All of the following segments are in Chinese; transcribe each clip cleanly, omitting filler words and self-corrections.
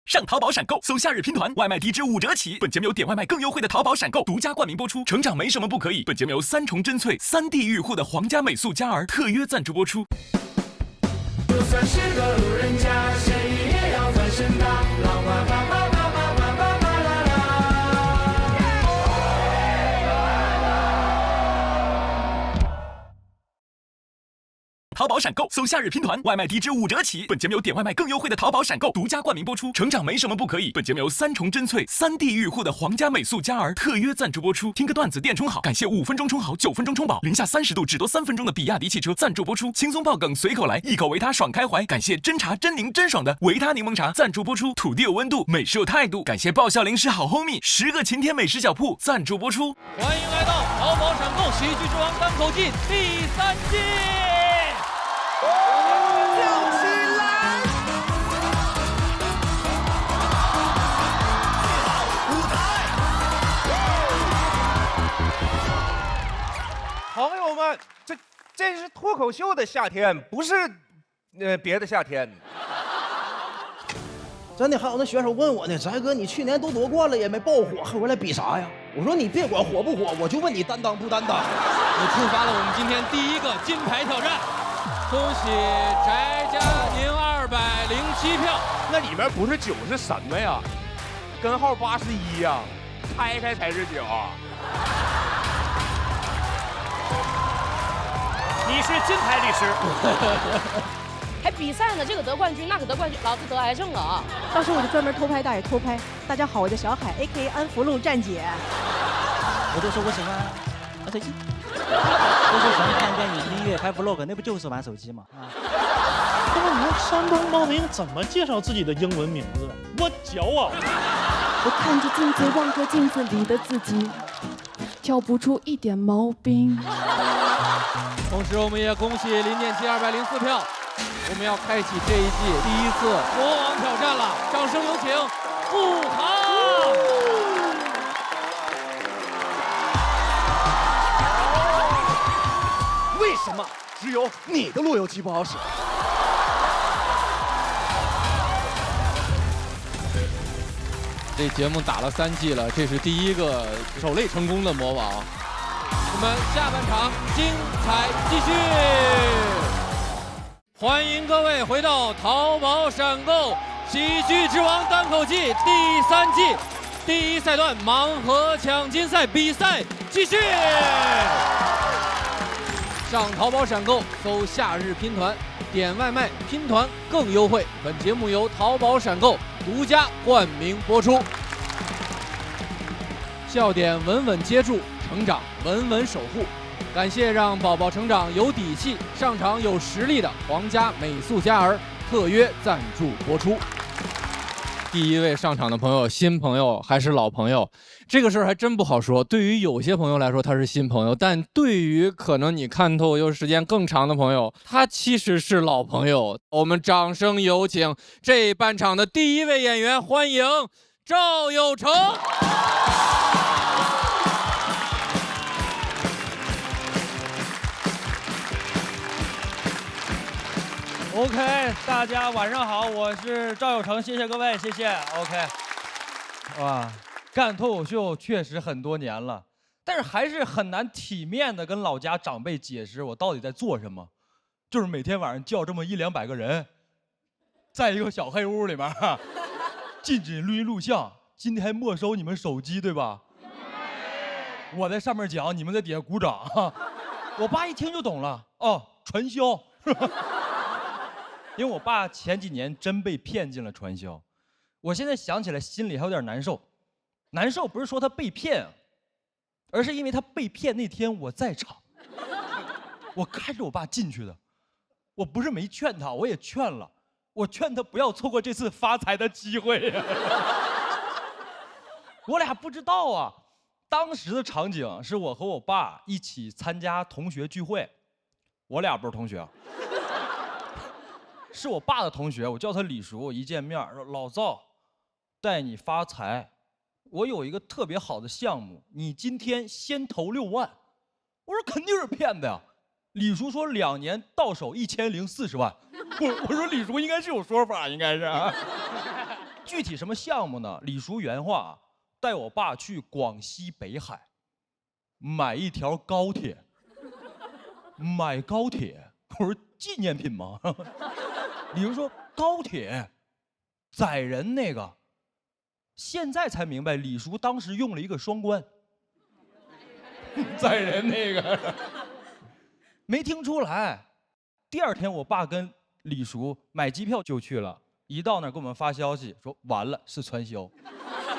上淘宝闪购，搜夏日拼团，外卖低至5折起。本节目由点外卖更优惠的淘宝闪购独家冠名播出。成长没什么不可以。本节目由3重真萃3D 御护的皇家美素佳儿特约赞助播出。就算是个路人甲，谁也要翻身的。浪花吧吧吧吧吧吧吧啦啦。淘宝闪购，搜夏日拼团，外卖低至5折起。本节目由点外卖更优惠的淘宝闪购独家冠名播出。成长没什么不可以。本节目由3重真萃3D 御护的皇家美素佳儿特约赞助播出。听个段子电充好，感谢5分钟充好9分钟充饱，零下30度只多3分钟的比亚迪汽车赞助播出。轻松爆梗随口来，一口维他爽开怀。感谢真茶真柠真爽的维他柠檬茶赞助播出。土地有温度，美食有态度。感谢爆笑零食好 homie10个晴天美食小铺赞助播出。欢迎来到淘宝闪购喜剧之王单口季第3季。叫起来！舞台。朋友们，这是脱口秀的夏天，不是别的夏天。真的，还有那选手问我呢，翟哥，你去年都夺冠了也没爆火，还回来比啥呀？我说你别管火不火，我就问你担当不担当。也触发了我们今天第一个金牌挑战。恭喜翟佳宁207票，那里面不是9是什么呀？根号81呀，拆开才是9。你是金牌律师，还比赛呢，这个得冠军，那个得冠军，老子得癌症了啊！到时候我就专门偷拍大爷偷拍。大家好，我叫小海 ，A.K.A 安福路站姐。我就说我喜欢玩手机，我就喜欢看电影、音乐、拍 vlog， 那不就是玩手机吗？啊！那你让山东猫民怎么介绍自己的英文名字？我骄傲。我看着镜子，望着镜子里的自己，挑不出一点毛病。同时，我们也恭喜林建奇204票。我们要开启这一季第1次魔王挑战了，掌声有请付航。为什么只有你的路由器不好使？这节目打了3季了，这是第一个守擂成功的魔王。我们下半场精彩继续，欢迎各位回到淘宝闪购喜剧之王单口季第3季第1赛段盲盒抢金赛比赛继续。上淘宝闪购搜夏日拼团，点外卖拼团更优惠。本节目由淘宝闪购独家冠名播出。笑点稳稳接住，成长稳稳守护。感谢让宝宝成长有底气、上场有实力的皇家美素佳儿特约赞助播出。第一位上场的朋友，新朋友还是老朋友，这个事儿还真不好说。对于有些朋友来说他是新朋友，但对于可能你看透又时间更长的朋友，他其实是老朋友。我们掌声有请这半场的第1位演员，欢迎赵有成。OK， 大家晚上好，我是赵有成，谢谢各位，谢谢。OK， 哇，干脱口秀确实很多年了，但是还是很难体面的跟老家长辈解释我到底在做什么，就是每天晚上叫这么100-200个人，在一个小黑屋里面，禁止录音录像，今天没收你们手机，对吧？我在上面讲，你们在底下鼓掌。我爸一听就懂了，哦，传销。因为我爸前几年真被骗进了传销，我现在想起来心里还有点难受。难受不是说他被骗，而是因为他被骗那天我在场，我看着我爸进去的。我不是没劝他，我也劝了，我劝他不要错过这次发财的机会。我俩不知道啊，当时的场景是我和我爸一起参加同学聚会，我俩不是同学。是我爸的同学，我叫他李叔，一见面说老赵，带你发财，我有一个特别好的项目，你今天先投6万。我说肯定是骗子呀，李叔说2年到手1040万，我说李叔应该是有说法，应该是啊。具体什么项目呢？李叔原话：带我爸去广西北海，买一条高铁。买高铁？我说纪念品吗？李叔说高铁，载人那个。现在才明白，李叔当时用了一个双关，载人那个。没听出来。第2天，我爸跟李叔买机票就去了，一到那儿给我们发消息说完了是传销，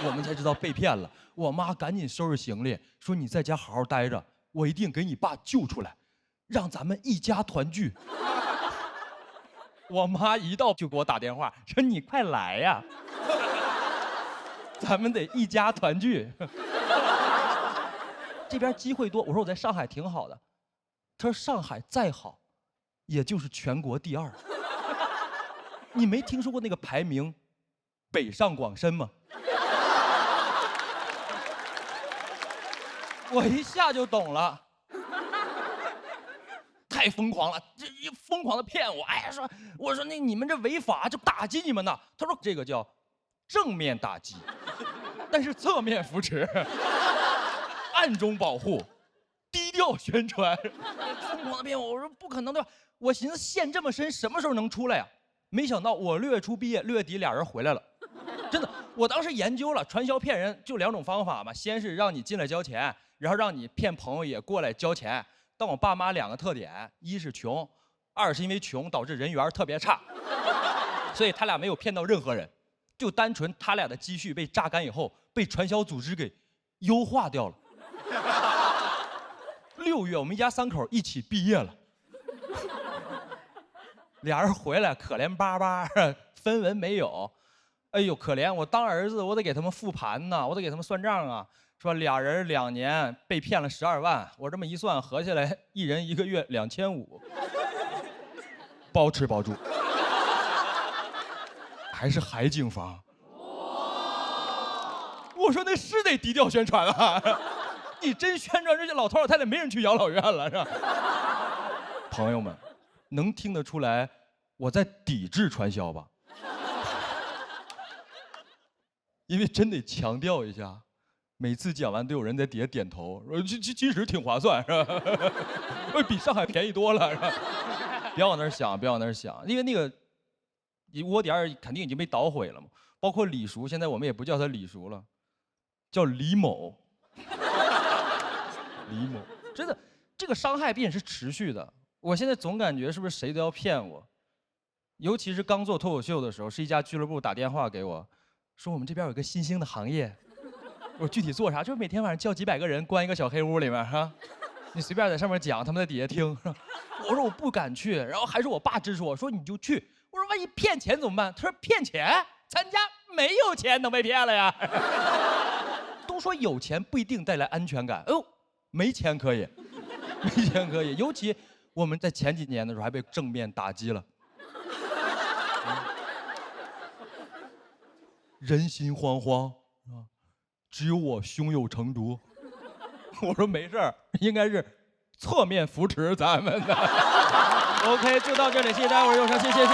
我们才知道被骗了。我妈赶紧收拾行李，说你在家好好待着，我一定给你爸救出来，让咱们一家团聚。我妈一到就给我打电话说你快来呀，咱们得一家团聚。这边机会多，我说我在上海挺好的。他说上海再好，也就是全国第2。你没听说过那个排名，北上广深吗？我一下就懂了，太疯狂了，这一疯狂的骗我。哎，我说那你们这违法，就打击你们呢。他说这个叫正面打击，但是侧面扶持，暗中保护。低调宣传，疯狂的骗我。我说不可能对吧？我寻思陷这么深，什么时候能出来呀？没想到我6月初毕业，6月底俩人回来了。真的，我当时研究了传销骗人就2种方法嘛，先是让你进来交钱，然后让你骗朋友也过来交钱。但我爸妈2个特点，一是穷，2是因为穷导致人缘特别差，所以他俩没有骗到任何人，就单纯他俩的积蓄被榨干以后，被传销组织给优化掉了。6月，我们一家3口一起毕业了，俩人回来可怜巴巴，分文没有。哎呦，可怜！我当儿子，我得给他们复盘呢，我得给他们算账啊。说俩人2年被骗了12万，我这么一算，合下来一人1个月2500，包吃包住，还是海景房。我说那是得低调宣传啊。你真宣传这些老头老太太，没人去养老院了，是吧？朋友们，能听得出来我在抵制传销吧？因为真得强调一下，每次讲完都有人在底下点头，说其实挺划算，是吧？比上海便宜多了，是吧？别往那儿想，别往那儿想，因为那个窝点肯定已经被捣毁了嘛。包括李叔，现在我们也不叫他李叔了，叫李某。李某，真的，这个伤害必然是持续的。我现在总感觉是不是谁都要骗我，尤其是刚做脱口秀的时候，是一家俱乐部打电话给我，说我们这边有个新兴的行业。我说具体做啥？就是每天晚上叫几百个人关一个小黑屋里面，哈，你随便在上面讲，他们在底下听。我说我不敢去，然后还是我爸支持我说你就去。我说万一骗钱怎么办？他说骗钱，参加没有钱能被骗了呀。都说有钱不一定带来安全感，哎呦。没钱可以，没钱可以，尤其我们在前几年的时候还被正面打击了，人心惶惶啊，只有我胸有成竹。我说没事儿，应该是侧面扶持咱们的。OK， 就到这里，谢谢大家，我是有成，谢谢。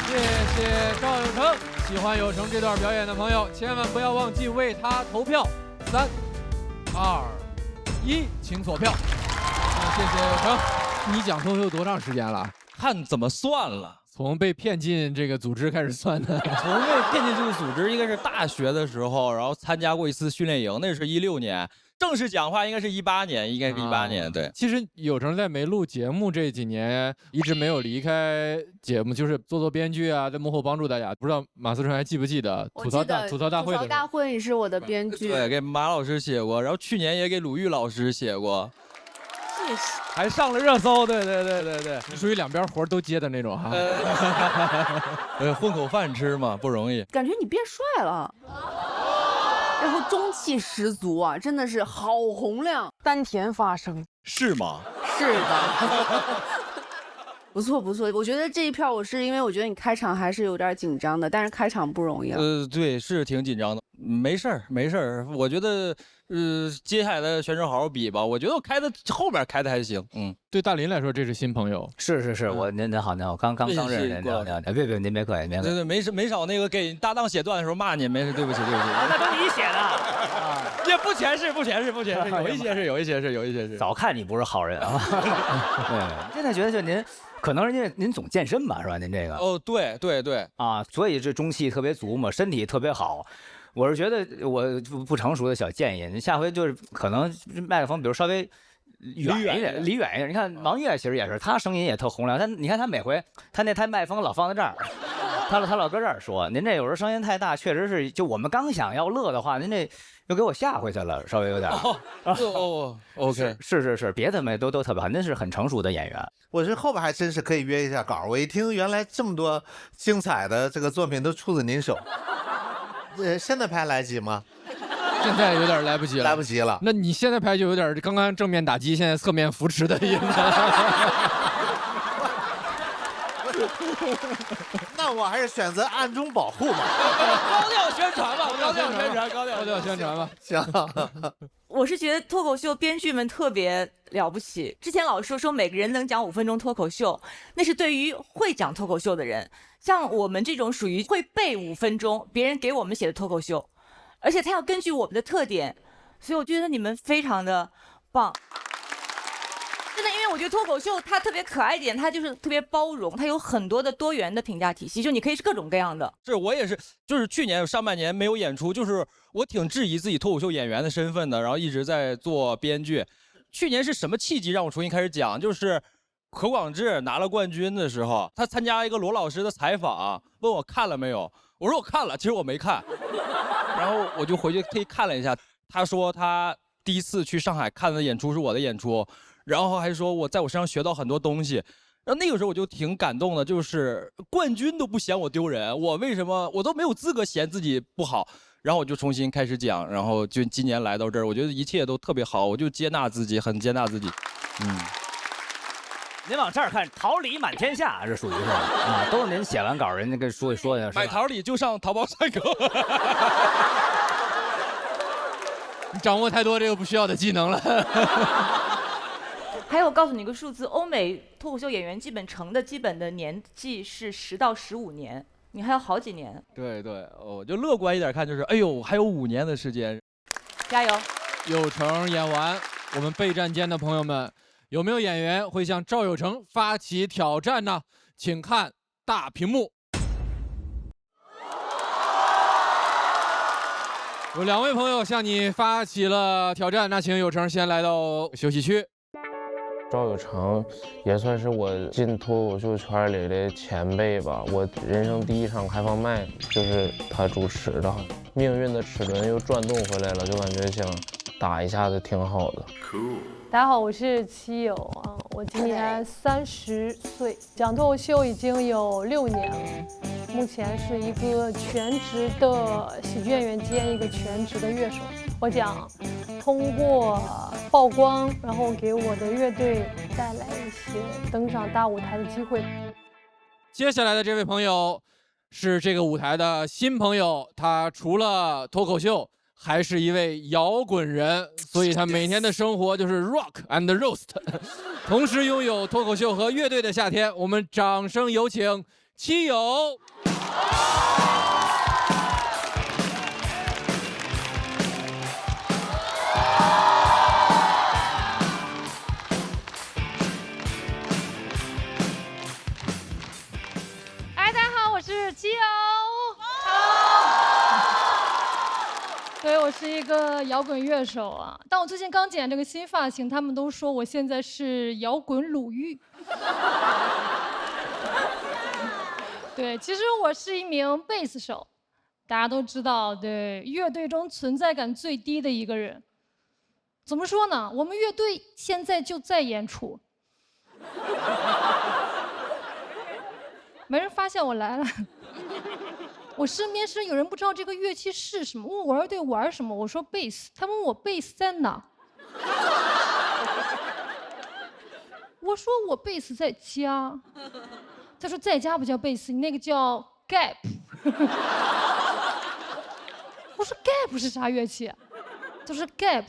谢谢赵有成。喜欢有成这段表演的朋友，千万不要忘记为他投票。3、2、1，请锁票。谢谢有成。你讲脱口秀多长时间了？看怎么算了。从被骗进这个组织开始算的。从被骗进这个组织，应该是大学的时候，然后参加过一次训练营，那是16年。正式讲话应该是18年，应该是18年。对，其实有成在没录节目这几年一直没有离开节目，就是做编剧啊，在幕后帮助大家。不知道马思纯还记不记得吐槽大会的吐槽大会是我的编剧，对，给马老师写过，然后去年也给鲁豫老师写过，还上了热搜。对，属于两边活都接的那种哈。混口饭吃嘛，不容易。感觉你变帅了。然后中气十足啊，真的是好洪亮，丹田发声，是吗？是的，不错。我觉得这一票我是因为我觉得你开场还是有点紧张的，但是开场不容易啊。对，是挺紧张的。没事儿，没事儿。我觉得，接下来的选手好好比吧。我觉得我后边开的还行。对大林来说，这是新朋友。是，您好，刚认识您，别，您别客气，对，没少那个给搭档写段的时候骂你，没事，对不起。那都你写的啊，也不全是，有一些是。早看你不是好人啊。对，现在觉得就您。可能是因为您总健身吧，是吧？您这个哦，对啊，所以这中气特别足嘛，身体特别好。我是觉得我不成熟的小建议，你下回就是可能麦克风，比如稍微远一点，离远一点。你看王悦其实也是，他声音也特洪亮，你看他每回他那台麦克风老放在这儿，他老搁这儿说，您这有时候声音太大，确实是就我们刚想要乐的话，您这又给我吓回去了，稍微有点。OK， 是，别的没都特别好，您是很成熟的演员。我这后边还真是可以约一下稿。我一听原来这么多精彩的这个作品都出自您手，现在拍来及吗？现在有点来不及了，来不及了。那你现在拍就有点刚刚正面打击，现在侧面扶持的意思。那我还是选择暗中保护吧。高调宣传吧，高调宣传吧。行。我是觉得脱口秀编剧们特别了不起。之前老说每个人能讲5分钟脱口秀，那是对于会讲脱口秀的人。像我们这种属于会背5分钟别人给我们写的脱口秀，而且他要根据我们的特点，所以我觉得你们非常的棒。真的，因为我觉得脱口秀它特别可爱一点，它就是特别包容，它有很多的多元的评价体系，就你可以是各种各样的。是我也是，就是去年上半年没有演出，就是我挺质疑自己脱口秀演员的身份的，然后一直在做编剧。去年是什么契机让我重新开始讲？就是何广智拿了冠军的时候，他参加一个罗老师的采访，问我看了没有，我说我看了，其实我没看，然后我就回去特意看了一下，他说他第一次去上海看的演出是我的演出。然后还说我在我身上学到很多东西，然后那个时候我就挺感动的，就是冠军都不嫌我丢人，我为什么我都没有资格嫌自己不好？然后我就重新开始讲，然后就今年来到这儿，我觉得一切都特别好，我就接纳自己，很接纳自己。您往这儿看，桃李满天下，这属于是啊，都是您写完稿，人家跟说一说去。买桃李就上淘宝上购。你掌握太多这个不需要的技能了。还有，我告诉你个数字，欧美脱口秀演员基本成的基本的年纪是10到15年，你还有好几年。对，我就乐观一点看，就是哎呦，还有5年的时间，加油！有成演完，我们备战间的朋友们，有没有演员会向赵有成发起挑战呢？请看大屏幕。有2位朋友向你发起了挑战，那请有成先来到休息区。赵有成也算是我进脱口秀圈里的前辈吧。我人生第1场开放麦就是他主持的，命运的齿轮又转动回来了，就感觉想打一下子挺好的。大家好，我是七友啊，我今年30岁，讲脱口秀已经有6年了，目前是一个全职的喜剧演员兼一个全职的乐手。我想通过曝光，然后给我的乐队带来一些登上大舞台的机会。接下来的这位朋友是这个舞台的新朋友，他除了脱口秀，还是一位摇滚人，所以他每天的生活就是 rock and roast， 同时拥有脱口秀和乐队的夏天。我们掌声有请七友。是七友，对，我是一个摇滚乐手啊。但我最近刚剪这个新发型，他们都说我现在是摇滚鲁豫。对，其实我是一名贝斯手，大家都知道，对，乐队中存在感最低的一个人。怎么说呢？我们乐队现在就在演出。没人发现我来了，我身边是有人不知道这个乐器是什么，问我乐队玩什么，我说贝斯，他问我贝斯在哪，我说我贝斯在家，他说在家不叫贝斯，你那个叫 gap， 我我说 gap 是啥乐器？他说 gap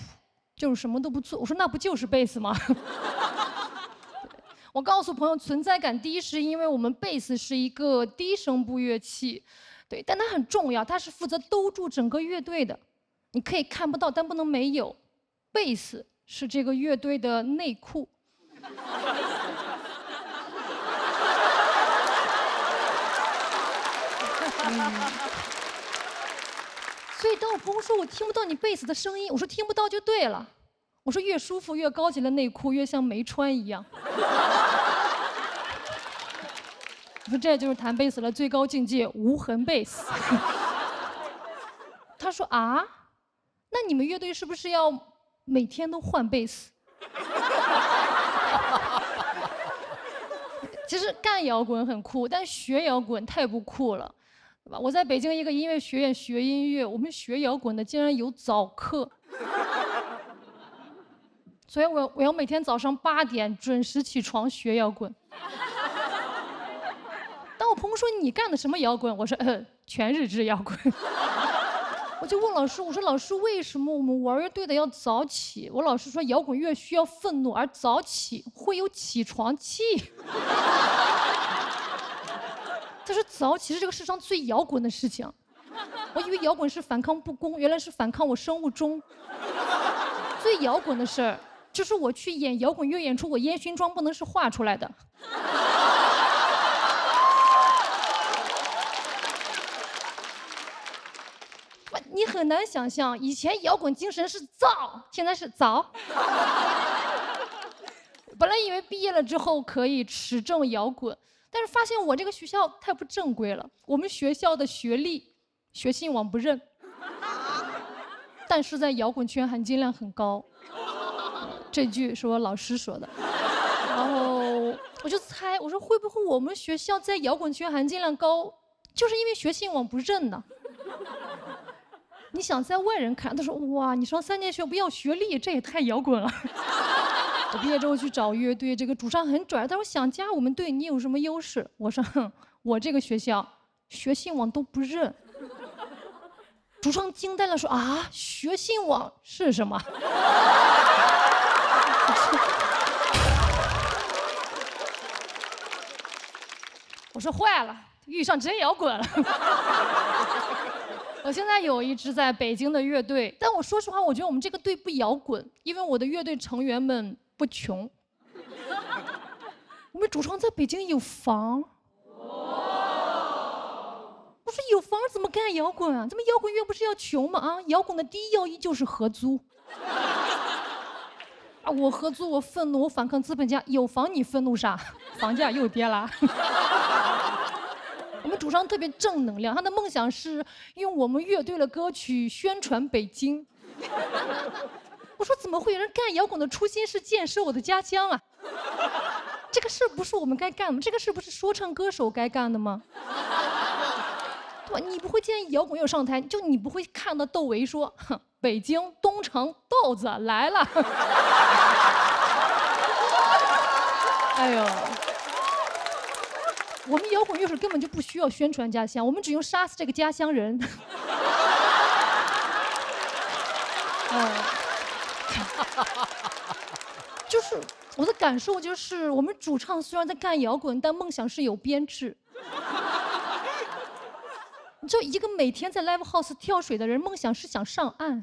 就是什么都不做。我说那不就是贝斯吗？我告诉朋友，存在感低是因为我们贝斯是一个低声部乐器，对，但它很重要，它是负责兜住整个乐队的。你可以看不到，但不能没有。贝斯是这个乐队的内裤。所以当我朋友说我听不到你贝斯的声音，我说听不到就对了。我说越舒服越高级的内裤越像没穿一样。我说这就是弹贝斯的最高境界，无痕贝斯。他说啊，那你们乐队是不是要每天都换贝斯？其实干摇滚很酷，但学摇滚太不酷了，对吧？我在北京一个音乐学院学音乐，我们学摇滚的竟然有早课，所以我要每天早上8点准时起床学摇滚。当我朋友说你干的什么摇滚，我说全日制摇滚。我就问老师，我说老师，为什么我们玩乐队的要早起？我老师说摇滚乐需要愤怒，而早起会有起床气。他说早起是这个世上最摇滚的事情。我以为摇滚是反抗不公，原来是反抗我生物钟。最摇滚的事儿就是我去演摇滚乐演出，我烟熏妆不能是画出来的。你很难想象，以前摇滚精神是燥，现在是早。本来以为毕业了之后可以持证摇滚，但是发现我这个学校太不正规了。我们学校的学历，学信网不认，但是在摇滚圈含金量很高。这句是我老师说的。然后我就猜，我说会不会我们学校在摇滚圈含金量高，就是因为学信网不认呢？你想在外人看，他说哇，你上3年学不要学历，这也太摇滚了。我毕业之后去找乐队，这个主唱很拽，他说想加我们队，你有什么优势？我说哼，我这个学校学信网都不认。主唱惊呆了，说啊，学信网是什么？我说坏了，遇上真摇滚了。我现在有一支在北京的乐队，但我说实话，我觉得我们这个队不摇滚，因为我的乐队成员们不穷。我们主唱在北京有房。我说有房怎么干摇滚啊？咱们摇滚乐不是要穷吗？啊，摇滚的第一要义就是合租。啊，我合租，我愤怒，我反抗资本家。有房你愤怒啥？房价又跌啦。我们主唱特别正能量，他的梦想是用我们乐队的歌曲宣传北京。我说怎么会有人干摇滚的初心是建设我的家乡啊？这个事不是我们该干的吗？这个事不是说唱歌手该干的吗？对吧？你不会见摇滚乐上台，就你不会看到窦唯说，哼，北京东城豆子来了。哎呦。我们摇滚乐手根本就不需要宣传家乡，我们只用杀死这个家乡人。就是我的感受就是，我们主唱虽然在干摇滚，但梦想是有编制。你知道，一个每天在 live house 跳水的人，梦想是想上岸。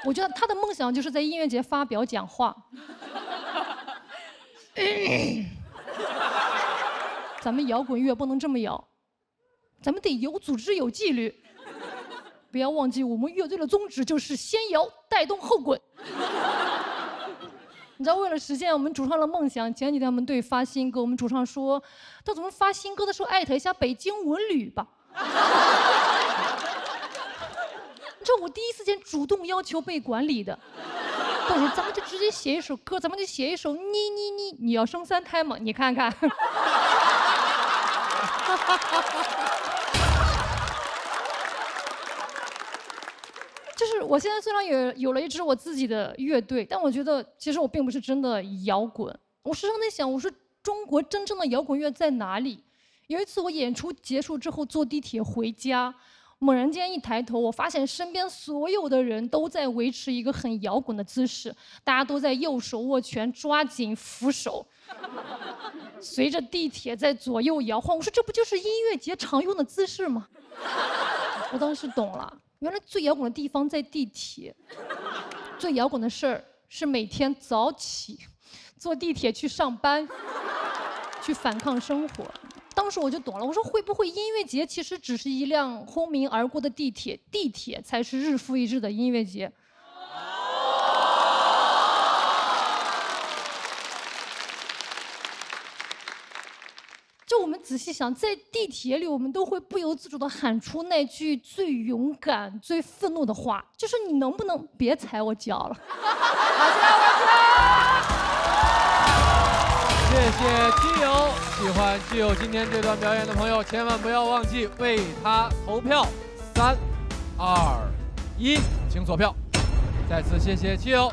我觉得他的梦想就是在音乐节发表讲话。咱们摇滚乐不能这么摇，咱们得有组织有纪律。不要忘记，我们乐队的宗旨就是先摇带动后滚。你知道，为了实现我们主唱的梦想，前几天我们队发新歌，我们主唱说，到咱们发新歌的时候艾特一下北京文旅吧。你知道，我第一次见主动要求被管理的。不行，咱们就直接写一首歌，咱们就写一首你要生3胎吗？你看看。就是我现在虽然有了一支我自己的乐队，但我觉得其实我并不是真的摇滚。我时常在想，我说中国真正的摇滚乐在哪里？有一次我演出结束之后坐地铁回家，猛然间一抬头，我发现身边所有的人都在维持一个很摇滚的姿势，大家都在右手握拳，抓紧扶手，随着地铁在左右摇晃。我说这不就是音乐节常用的姿势吗？我当时懂了，原来最摇滚的地方在地铁，最摇滚的事儿是每天早起坐地铁去上班，去反抗生活。当时我就懂了，我说会不会音乐节其实只是一辆轰鸣而过的地铁，地铁才是日复一日的音乐节。就我们仔细想，在地铁里，我们都会不由自主地喊出那句最勇敢、最愤怒的话，就是你能不能别踩我脚了？谢谢基友，喜欢基友今天这段表演的朋友，千万不要忘记为他投票。3、2、1，请锁票。再次谢谢基友。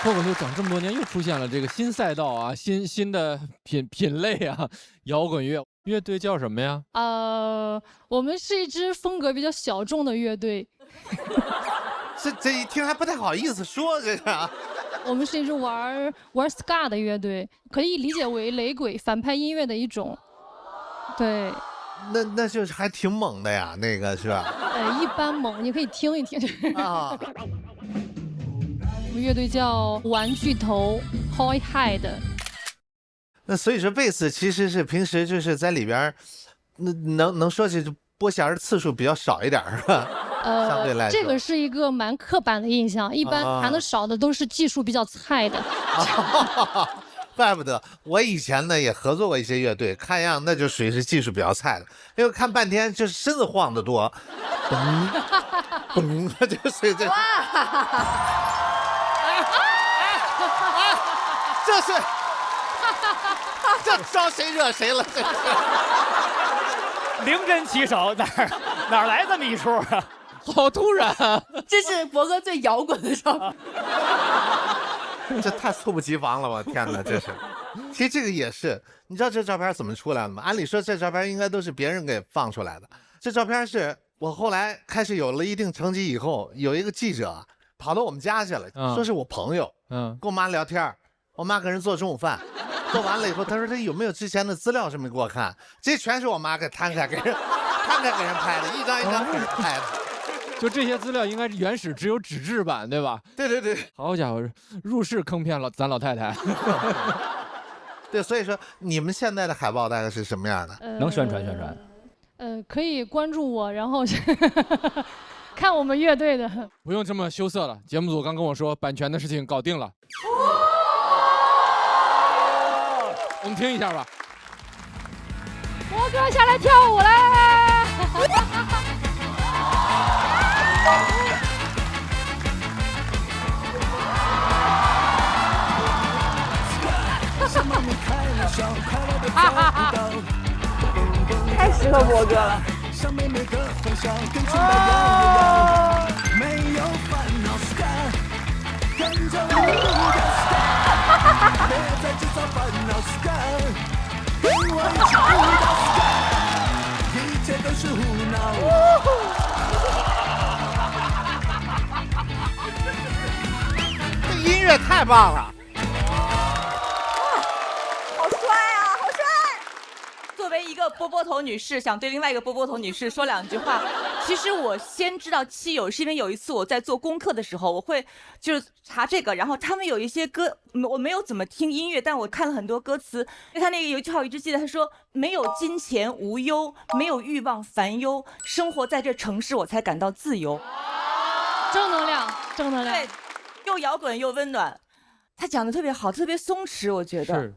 脱口秀整这么多年，又出现了这个新赛道啊，新的品类啊，摇滚乐。乐队叫什么呀？我们是一支风格比较小众的乐队。这一听还不太好意思说这个。我们是一支玩 ska 的乐队，可以理解为雷鬼反派音乐的一种。对。那就是还挺猛的呀，那个是吧？一般猛，你可以听一听。啊。我们乐队叫玩具头 Toy Head。那所以说贝斯其实是平时就是在里边，能说起拨弦的次数比较少一点是吧？相对来说，这个是一个蛮刻板的印象，一般弹的少的都是技术比较菜的。怪不得我以前呢也合作过一些乐队，看样那就属于是技术比较菜的，因为看半天就是身子晃得多，嘣，就是这。这招谁惹谁了？这是灵真起手，哪来这么一出啊？好突然啊！这是博哥最摇滚的照片。这太猝不及防了，我天哪！这是，其实这个也是，你知道这照片怎么出来的吗？按理说这照片应该都是别人给放出来的，这照片是我后来开始有了一定成绩以后，有一个记者跑到我们家去了，说是我朋友，跟我妈聊天，我妈给人做中午饭，做完了以后，他说他有没有之前的资料什么给我看，这全是我妈给摊开给人拍的，一张一张给人拍的。就这些资料应该原始只有纸质版，对吧？对。好家伙，入室坑骗了咱老太太。对，所以说你们现在的海报大概是什么样的？能宣传宣传？可以关注我，然后看我们乐队的。不用这么羞涩了，节目组刚跟我说版权的事情搞定了。我们听一下吧。博哥下来跳舞啦！太适合博哥了。这音乐太棒了。好帅啊，好帅！作为一个波波头女士，想对另外一个波波头女士说两句话。其实我先知道七友，是因为有一次我在做功课的时候，我会就是查这个，然后他们有一些歌，我没有怎么听音乐，但我看了很多歌词。他那个有一句话我一直记得，他说没有金钱无忧，没有欲望烦忧，生活在这城市我才感到自由。正能量，正能量。对，又摇滚又温暖。他讲的特别好，特别松弛，我觉得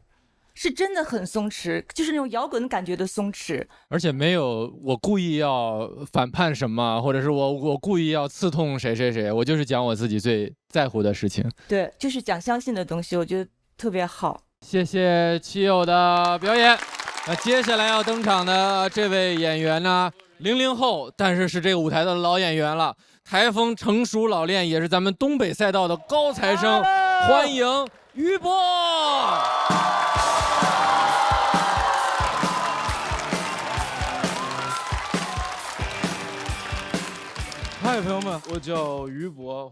是真的很松弛，就是那种摇滚感觉的松弛，而且没有我故意要反叛什么，或者是我故意要刺痛谁，我就是讲我自己最在乎的事情。对，就是讲相信的东西，我觉得特别好。谢谢七友的表演。那接下来要登场的这位演员呢，00后，但是是这个舞台的老演员了，台风成熟老练，也是咱们东北赛道的高材生，欢迎于波。嗨，朋友们，我叫于博，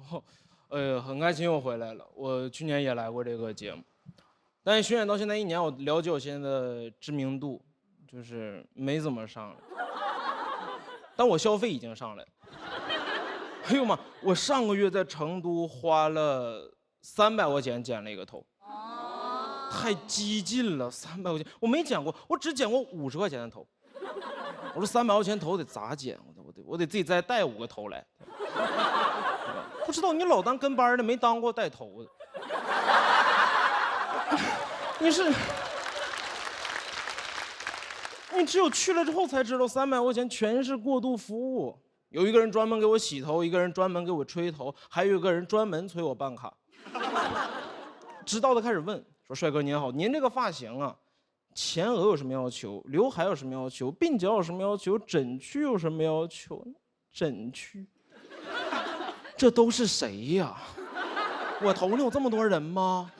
很开心又回来了。我去年也来过这个节目，但是巡演到现在1年，我了解我现在的知名度就是没怎么上来，但我消费已经上来了。哎呦妈！我上个月在成都花了300块钱剪了一个头，太激进了，300块钱我没剪过，我只剪过50块钱的头。我说300块钱头得咋剪？我得自己再带5个头来。不知道你老当跟班的，没当过带头的。你只有去了之后才知道，300块钱全是过度服务。有一个人专门给我洗头，一个人专门给我吹头，还有一个人专门催我办卡。知道的开始问说：“帅哥您好，您这个发型啊，前额有什么要求？刘海有什么要求？鬓角有什么要求？枕区有什么要求？枕区，这都是谁呀？我头里有这么多人吗？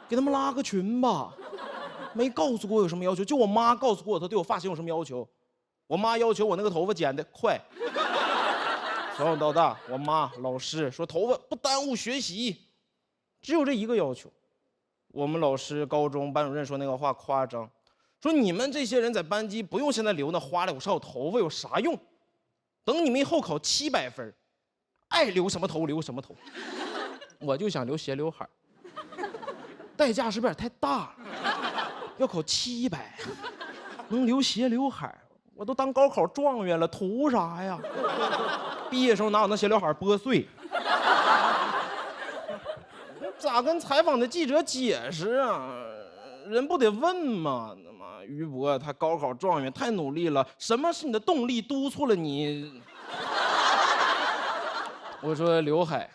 给他们拉个群吧。没告诉过我有什么要求，就我妈告诉过我她对我发型有什么要求。我妈要求我那个头发剪得快。从小到大，我妈、老师说头发不耽误学习，只有这一个要求。我们老师、高中班主任说那个话夸张，说你们这些人在班级不用现在留那花里胡哨头发有啥用？等你们以后考700分，爱留什么头留什么头。我就想留斜刘海，代价是不是有点太大了？要考700，能留斜刘海，我都当高考状元了，图啥呀？毕业时候哪有那斜刘海拨碎？咋跟采访的记者解释啊？人不得问吗？那么于博他高考状元太努力了，什么是你的动力督促了你？我说刘海，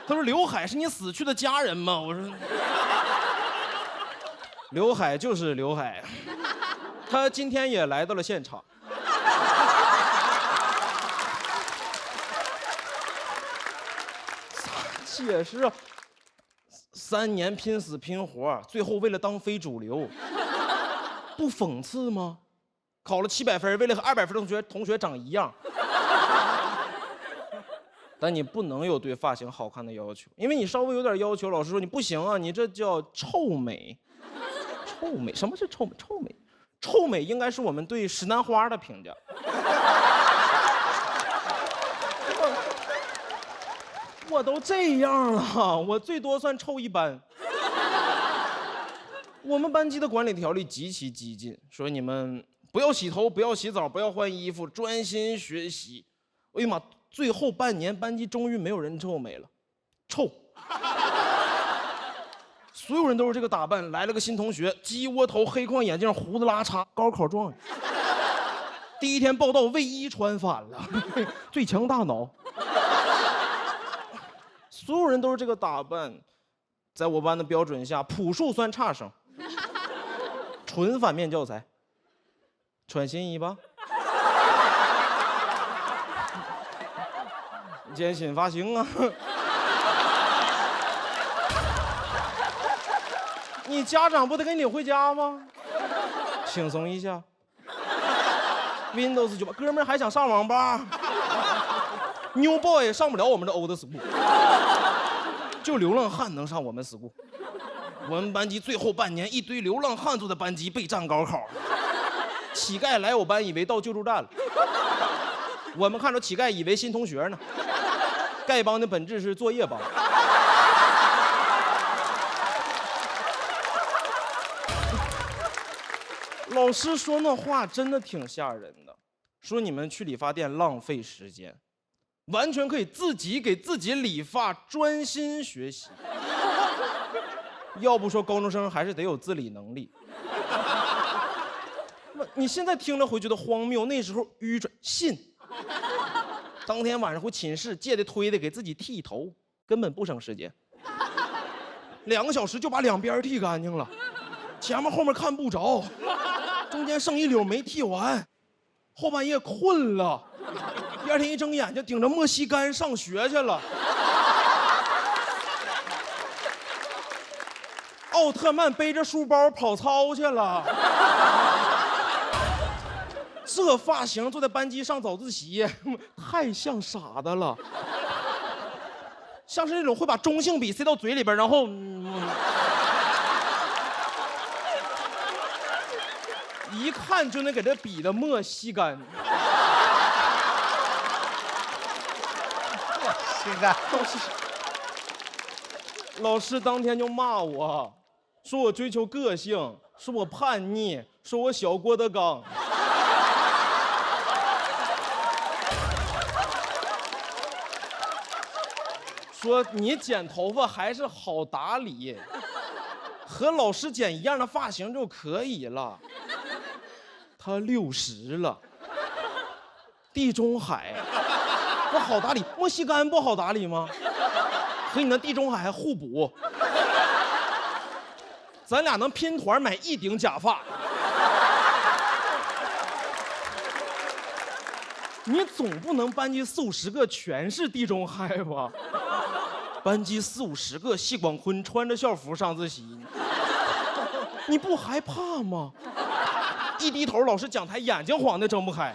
他说刘海是你死去的家人吗？我说刘海就是刘海，他今天也来到了现场。解释啊，3年拼死拼活，最后为了当非主流，不讽刺吗？考了700分，为了和200分的同学长一样。但你不能有对发型好看的要求，因为你稍微有点要求，老师说你不行啊，你这叫臭美。臭美，什么是臭美？臭美，臭美应该是我们对石楠花的评价。我都这样了，我最多算臭一般。我们班级的管理条例极其激进，说你们不要洗头，不要洗澡，不要换衣服，专心学习。哎呀妈！最后半年，班级终于没有人臭美了，臭。所有人都是这个打扮，来了个新同学，鸡窝头、黑框眼镜、胡子拉碴，高考状元。第一天报道，卫衣穿反了，最强大脑。所有人都是这个打扮，在我班的标准下，朴树算差生，纯反面教材。穿新衣吧，剪新发型啊。你家长不得给你领回家吗？轻松一下。Windows 98，哥们儿还想上网吧。New Boy 上不了我们的 Old School， 就流浪汉能上我们 School。我们班级最后半年，一堆流浪汉坐在班级备战高考。乞丐来我班，以为到救助站了。我们看着乞丐，以为新同学呢。丐帮的本质是作业帮。老师说那话真的挺吓人的，说你们去理发店浪费时间。完全可以自己给自己理发，专心学习。要不说高中生还是得有自理能力。你现在听了会觉得荒谬，那时候愚蠢，信。当天晚上回寝室借的推的给自己剃头，根本不省时间。2个小时就把两边剃干净了，前面后面看不着，中间剩一绺没剃完，后半夜困了。第二天一睁眼就顶着墨西干上学去了。奥特曼背着书包跑操去了。这发型坐在班级上早自习，太像傻的了，像是那种会把中性笔塞到嘴里边，然后，一看就能给这笔的墨吸干。吸干。老师当天就骂我，说我追求个性，说我叛逆，说我小郭德纲。说你剪头发还是好打理，和老师剪一样的发型就可以了。他60了，地中海不好打理，墨西哥不好打理吗？和你那地中海还互补，咱俩能拼团买1顶假发。你总不能班级40、50个全是地中海吧？班级40、50个，谢广坤穿着校服上自习，你不害怕吗？一低头，老师讲台眼睛晃的睁不开。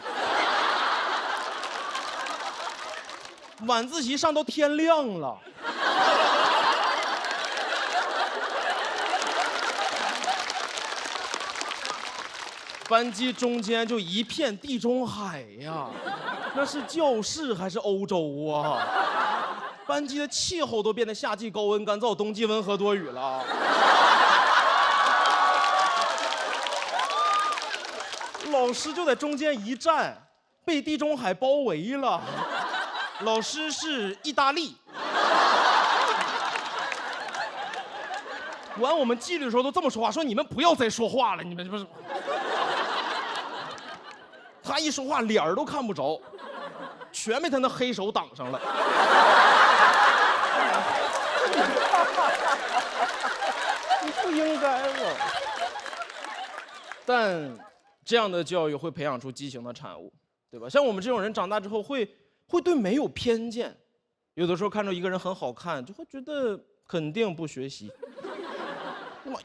晚自习上到天亮了。班级中间就一片地中海呀，那是教室还是欧洲啊？班级的气候都变得夏季高温干燥，冬季温和多雨了。老师就在中间一站，被地中海包围了。老师是意大利。管我们纪律的时候都这么说话，说你们不要再说话了，你们这不是。他一说话脸儿都看不着，全被他那黑手挡上了。你不应该吧？但这样的教育会培养出畸形的产物，对吧？像我们这种人长大之后会对美有偏见，有的时候看着一个人很好看，就会觉得肯定不学习。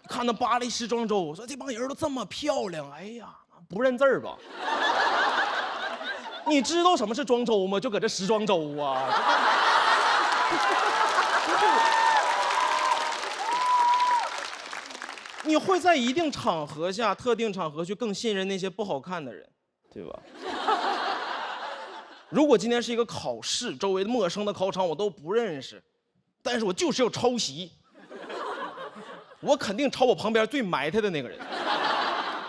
看那巴黎时装周，我说这帮人都这么漂亮，哎呀，不认字儿吧？你知道什么是庄周吗？就搁这时装周啊。你会在一定场合下、特定场合去更信任那些不好看的人，对吧？如果今天是一个考试，周围陌生的考场我都不认识，但是我就是要抄袭，我肯定抄我旁边最埋汰的那个人，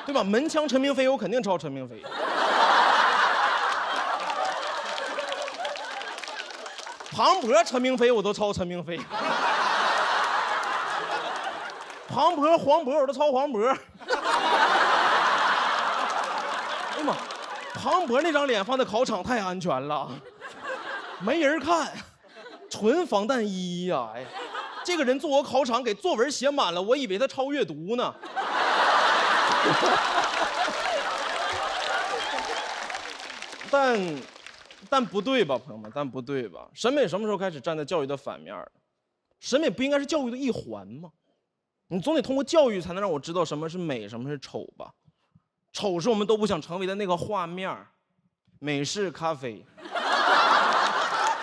对吧？门墙陈明飞，我肯定抄陈明飞。庞博、陈明飞我都抄陈明飞，庞博、黄渤我都抄黄渤。哎呀妈，庞博那张脸放在考场太安全了，没人看，纯防弹衣呀！哎，这个人坐我考场给作文写满了，我以为他抄阅读呢。但不对吧，朋友们？但不对吧？审美什么时候开始站在教育的反面了？审美不应该是教育的一环吗？你总得通过教育才能让我知道什么是美，什么是丑吧？丑是我们都不想成为的那个画面，美式咖啡。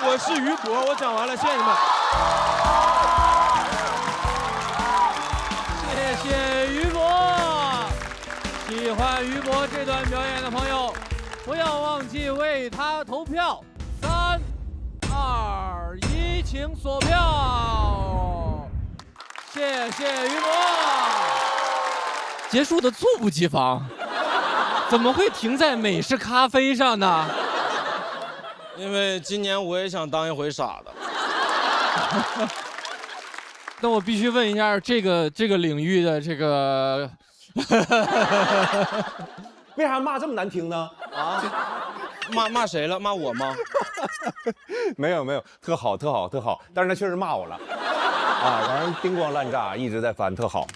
我是于博，我讲完了，谢谢你们。谢谢于博。喜欢于博这段表演的朋友，不要忘记为他投票。3、2、1，请锁票。谢谢于博。结束的猝不及防，怎么会停在美式咖啡上呢？因为今年我也想当一回傻子。那我必须问一下，这个领域的这个，为啥骂这么难听呢？啊，骂谁了？骂我吗？没有，特好，但是他确实骂我了，啊，反正叮咣乱炸，一直在翻，特好。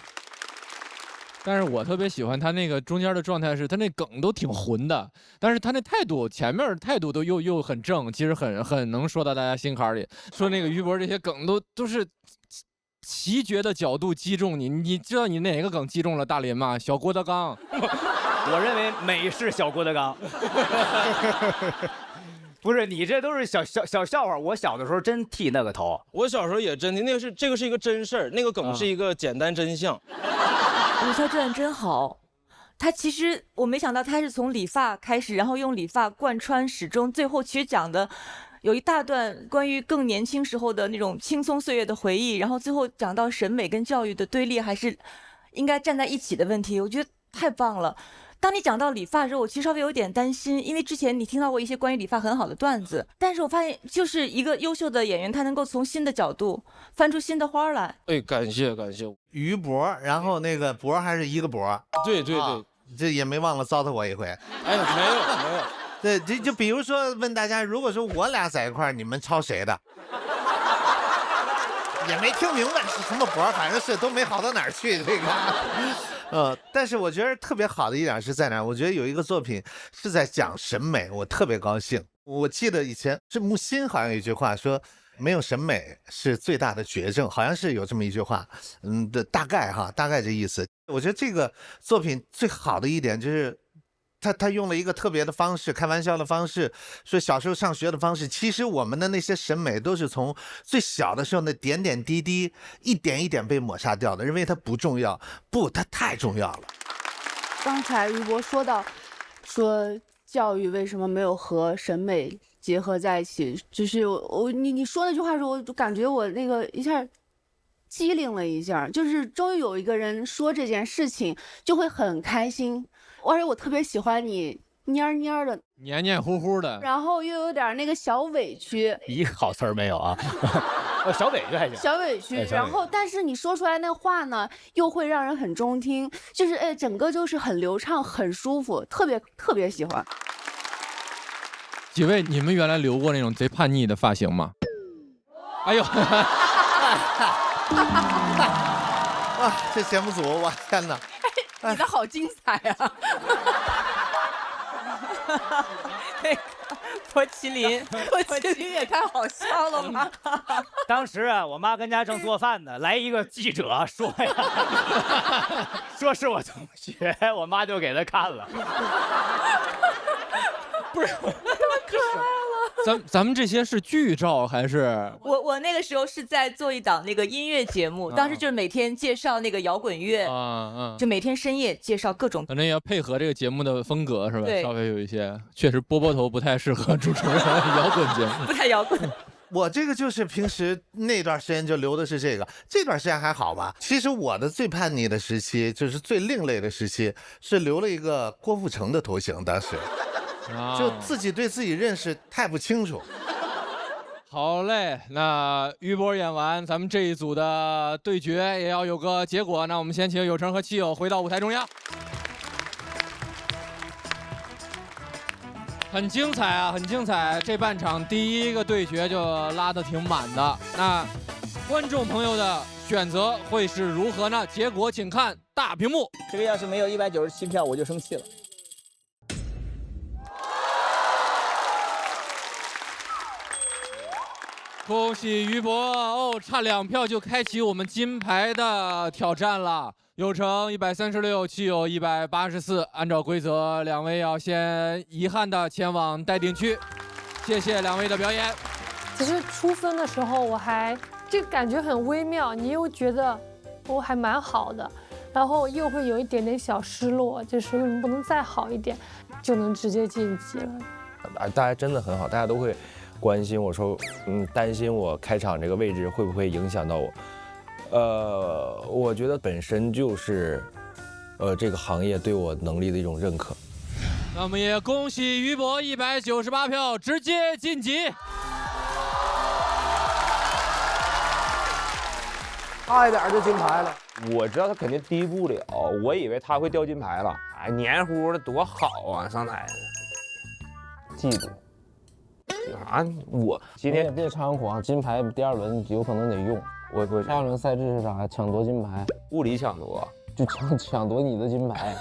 但是我特别喜欢他那个中间的状态，是他那梗都挺混的，但是他那态度前面态度都又很正，其实很能说到大家心坎里。说那个于博这些梗都是奇绝的角度击中你，你知道你哪个梗击中了大林吗？小郭德纲。我认为美是小郭德纲。不是你这都是小笑话，我小的时候真剃那个头。我小时候也真剃，这个是一个真事儿，那个梗是一个简单真相。武孝传真好，他其实我没想到他是从理发开始，然后用理发贯穿始终，最后其实讲的有一大段关于更年轻时候的那种青葱岁月的回忆，然后最后讲到审美跟教育的对立还是应该站在一起的问题，我觉得太棒了。当你讲到理发的时候，我其实稍微有点担心，因为之前你听到过一些关于理发很好的段子，但是我发现就是一个优秀的演员，他能够从新的角度翻出新的花来。哎，感谢。于博，然后那个博还是一个博。对，这也没忘了糟蹋我一回。哎，没有。对，就比如说问大家，如果说我俩在一块儿，你们抄谁的？也没听明白是什么博，反正是都没好到哪儿去。这个，但是我觉得特别好的一点是在哪？我觉得有一个作品是在讲审美，我特别高兴。我记得以前是木心好像有一句话说，没有审美是最大的绝症，好像是有这么一句话。大概这意思。我觉得这个作品最好的一点就是。他用了一个特别的方式，开玩笑的方式，说小时候上学的方式。其实我们的那些审美都是从最小的时候那点点滴滴，一点一点被抹杀掉的，认为它不重要。不，它太重要了。刚才于博说到，说教育为什么没有和审美结合在一起？就是你说那句话的时候，我就感觉我那个一下机灵了一下，就是终于有一个人说这件事情，就会很开心。而且我特别喜欢你蔫蔫的、黏糊糊的，然后又有点那个小委屈。一个好词儿没有啊？小委屈还行。小委屈，然后但是你说出来那话呢，又会让人很中听，就是整个就是很流畅、很舒服，特别喜欢。几位，你们原来留过那种贼叛逆的发型吗？哎呦！啊，这节目组，我天哪！你的好精彩啊！那个波麒麟也太好笑了吧！当时啊，我妈跟家正做饭呢，来一个记者说呀，说是我同学，我妈就给他看了。不是，太可爱了。咱们这些是剧照还是？我那个时候是在做一档那个音乐节目，当时就是每天介绍那个摇滚乐，就每天深夜介绍各种。反正也要配合这个节目的风格是吧？对，稍微有一些，确实波头不太适合主持人摇滚节目，不太摇滚。我这个就是平时那段时间就留的是这段时间还好吧？其实我的最叛逆的时期，就是最另类的时期，是留了一个郭富城的头型，当时。就自己对自己认识太不清楚。好嘞，那于博演完，咱们这一组的对决也要有个结果。那我们先请有成和七友回到舞台中央。很精彩啊，很精彩！这半场第一个对决就拉得挺满的。那观众朋友的选择会是如何呢？结果请看大屏幕。这个要是没有197票，我就生气了。恭喜于博哦，差2票就开启我们金牌的挑战了。有成136，七友184。按照规则，两位要先遗憾的前往待定区。谢谢两位的表演。其实出分的时候，我还这个感觉很微妙，你又觉得我还蛮好的，然后又会有一点点小失落，就是为什么不能再好一点，就能直接晋级了。大家真的很好，大家都会关心我说，担心我开场这个位置会不会影响到我。我觉得本身就是，这个行业对我能力的一种认可。那我们也恭喜于博198票直接晋级。差一点就金牌了。我知道他肯定低不了，我以为他会掉金牌了。哎，黏糊的多好啊，上台。嫉妒。有啥？我今天也别猖狂，金牌第2轮有可能得用。我下一轮赛制是啥？抢夺金牌，物理抢夺，就抢夺你的金牌。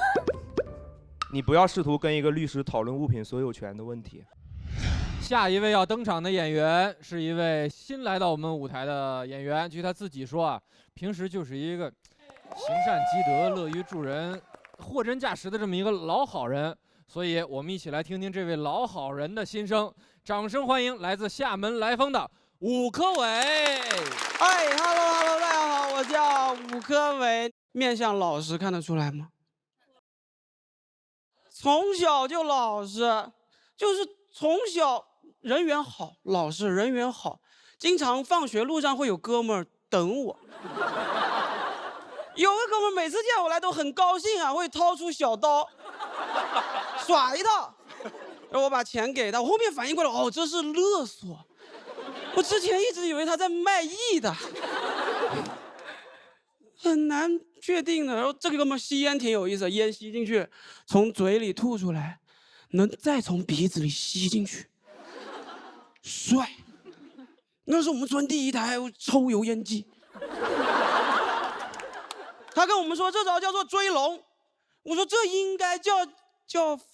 你不要试图跟一个律师讨论物品所有权的问题。下一位要登场的演员是一位新来到我们舞台的演员。据他自己说啊，平时就是一个行善积德、乐于助人、货真价实的这么一个老好人，所以我们一起来听听这位老好人的心声。掌声欢迎来自厦门来风的武科伟。嗨 ，Hello， 大家好，我叫武科伟，面相老实，看得出来吗？从小就老实，就是从小人缘好，老实人缘好，经常放学路上会有哥们儿等我。有个哥们儿每次见我来都很高兴啊，会掏出小刀耍一套，然后我把钱给他，我后面反应过来，哦，这是勒索。我之前一直以为他在卖艺的，很难确定的。然后这个哥们儿吸烟挺有意思的，烟吸进去，从嘴里吐出来，能再从鼻子里吸进去，帅。那是我们村第一台抽油烟机。他跟我们说这招叫做追龙，我说这应该叫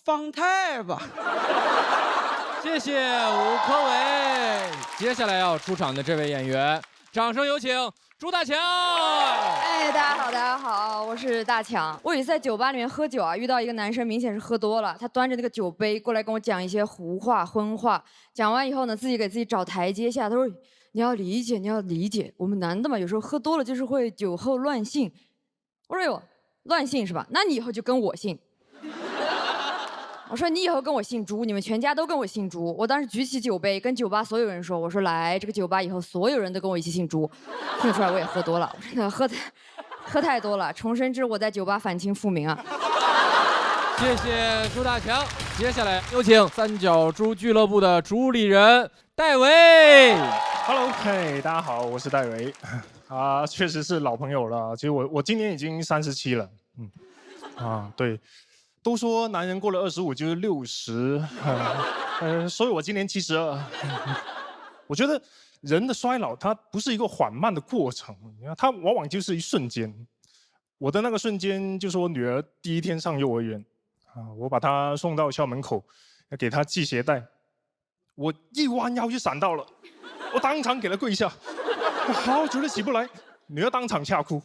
方太吧。谢谢武科伟。接下来要出场的这位演员，掌声有请朱大强。哎，大家好，大家好，我是大强。我有一次在酒吧里面喝酒啊，遇到一个男生，明显是喝多了，他端着那个酒杯过来跟我讲一些胡话荤话，讲完以后呢，自己给自己找台阶下，他说你要理解，你要理解，我们男的嘛，有时候喝多了就是会酒后乱性。我说哟，乱性是吧？那你以后就跟我姓。我说你以后跟我姓朱，你们全家都跟我姓朱。我当时举起酒杯，跟酒吧所有人说，我说来，这个酒吧以后所有人都跟我一起姓朱。听出来我也喝多了，我真的喝太多了，重申这是我在酒吧反清复明啊。谢谢朱大强。接下来有请三角猪俱乐部的主理人戴维。Hello， 嘿，大家好，我是戴维。确实是老朋友了。其实我今年已经37了，对，都说男人过了25就是60，所以我今年72。我觉得人的衰老它不是一个缓慢的过程，它往往就是一瞬间。我的那个瞬间就是我女儿第一天上幼儿园，我把她送到校门口，给她系鞋带，我一弯腰就闪到了，我当场给她跪下。好久都起不来，女儿当场吓哭，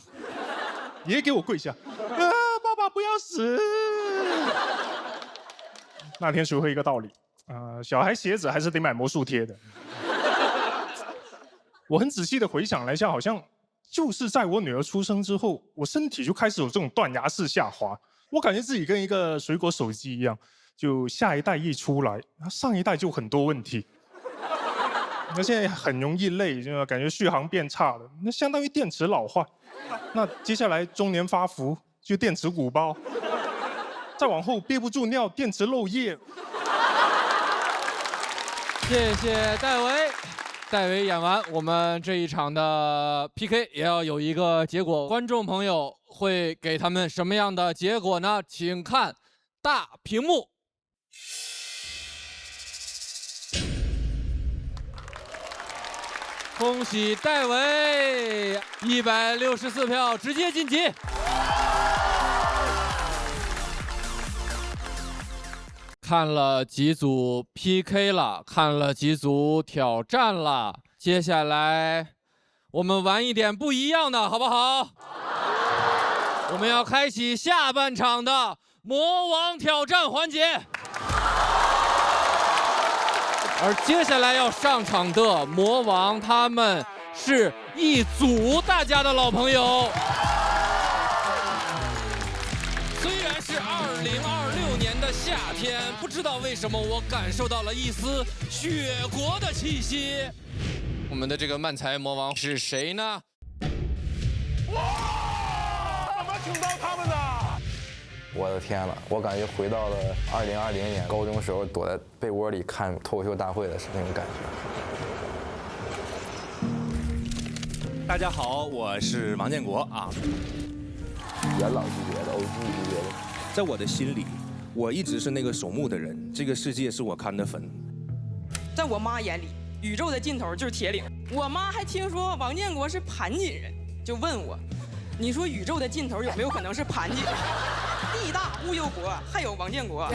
也给我跪下，爸爸不要死。那天学会一个道理，小孩鞋子还是得买魔术贴的。我很仔细的回想了一下，好像就是在我女儿出生之后，我身体就开始有这种断崖式下滑，我感觉自己跟一个水果手机一样，就下一代一出来，上一代就很多问题。那现在很容易累，就感觉续航变差了，那相当于电池老化。那接下来中年发福，就电池鼓包，再往后憋不住尿，电池漏液。谢谢戴维。戴维演完，我们这一场的 PK 也要有一个结果，观众朋友会给他们什么样的结果呢？请看大屏幕。恭喜戴维，164票直接晋级。看了几组 PK 了，看了几组挑战了，接下来我们玩一点不一样的，好不好？我们要开启下半场的魔王挑战环节。而接下来要上场的魔王，他们是一组大家的老朋友。虽然是2026年的夏天，不知道为什么我感受到了一丝雪国的气息。我们的这个漫才魔王是谁呢？哇！怎么请到他们的？我的天了，我感觉回到了2020年高中时候躲在被窝里看脱口秀大会的那种感觉。大家好，我是王建国啊。元老级别的 OG 级别的，在我的心里，我一直是那个守墓的人，这个世界是我看的坟。在我妈眼里，宇宙的尽头就是铁岭。我妈还听说王建国是盘锦人，就问我，你说宇宙的尽头有没有可能是盘锦？地大物又博，还有王建国。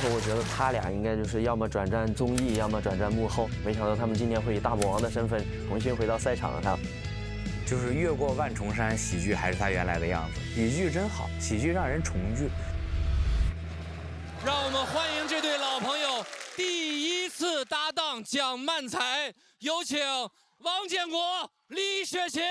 我觉得他俩应该就是要么转战综艺，要么转战幕后。没想到他们今年会以大魔王的身份重新回到赛场上。就是越过万重山，喜剧还是它原来的样子。喜剧真好，喜剧让人重聚。让我们欢迎这对老朋友第一次搭档讲漫才，有请王建国、李雪琴。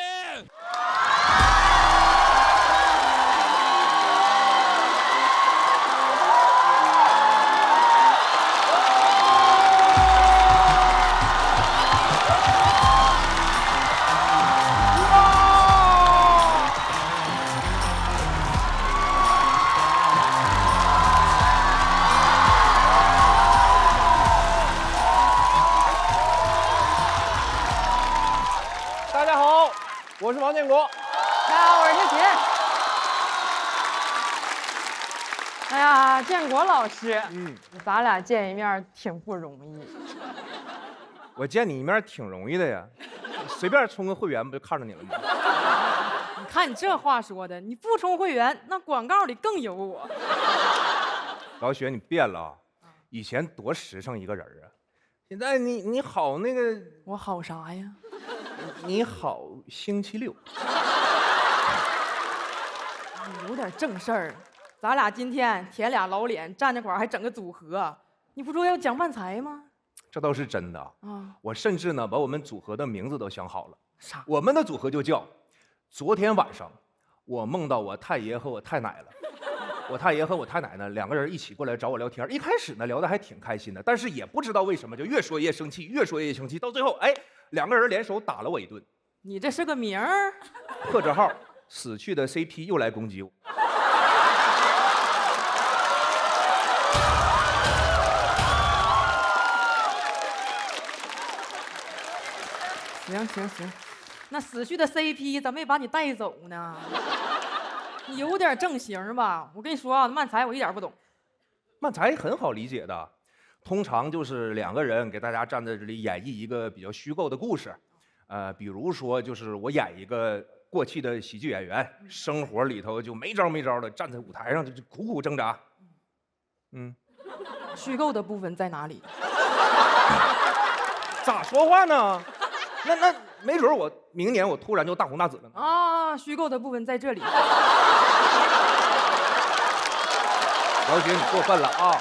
大家好，我是王建国。大家好，我是雪琴。哎呀，建国老师，咱俩见一面挺不容易。我见你一面挺容易的呀，随便充个会员不就看着你了吗？你看你这话说的，你不充会员，那广告里更有我。老雪，你变了啊！以前多实诚一个人啊，现在你好那个，我好啥呀？你好星期六。你有点正事儿，咱俩今天舔俩老脸站那块儿还整个组合，你不说要讲漫才吗？这倒是真的啊！我甚至呢把我们组合的名字都想好了。啥？我们的组合就叫“昨天晚上我梦到我太爷和我太奶了”。我太爷和我太奶呢两个人一起过来找我聊天，一开始呢聊得还挺开心的，但是也不知道为什么就越说越生气，越说越生气，到最后哎两个人联手打了我一顿。你这是个名儿？破折号，死去的 CP 又来攻击我。行，那死去的 CP 咋没把你带走呢？你有点正形吧？我跟你说啊，漫才我一点不懂。漫才很好理解的，通常就是两个人给大家站在这里演绎一个比较虚构的故事，比如说就是我演一个过气的喜剧演员，生活里头就没招的站在舞台上就苦苦挣扎。虚构的部分在哪里？咋说话呢？那没准我明年我突然就大红大紫了呢。啊，虚构的部分在这里。老姐，你过分了啊！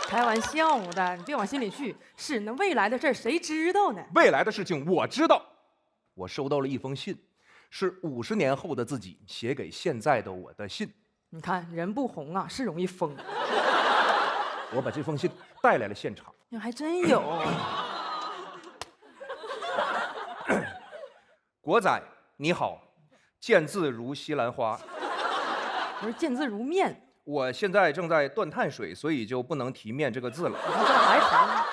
开玩笑的，你别往心里去。是那未来的事儿谁知道呢？未来的事情我知道。我收到了一封信，是50年后的自己写给现在的我的信。你看人不红啊，是容易疯。我把这封信带来了现场。你还真有。国仔你好，见字如西兰花。不是见字如面。我现在正在断碳水，所以就不能提面这个字了。这还长。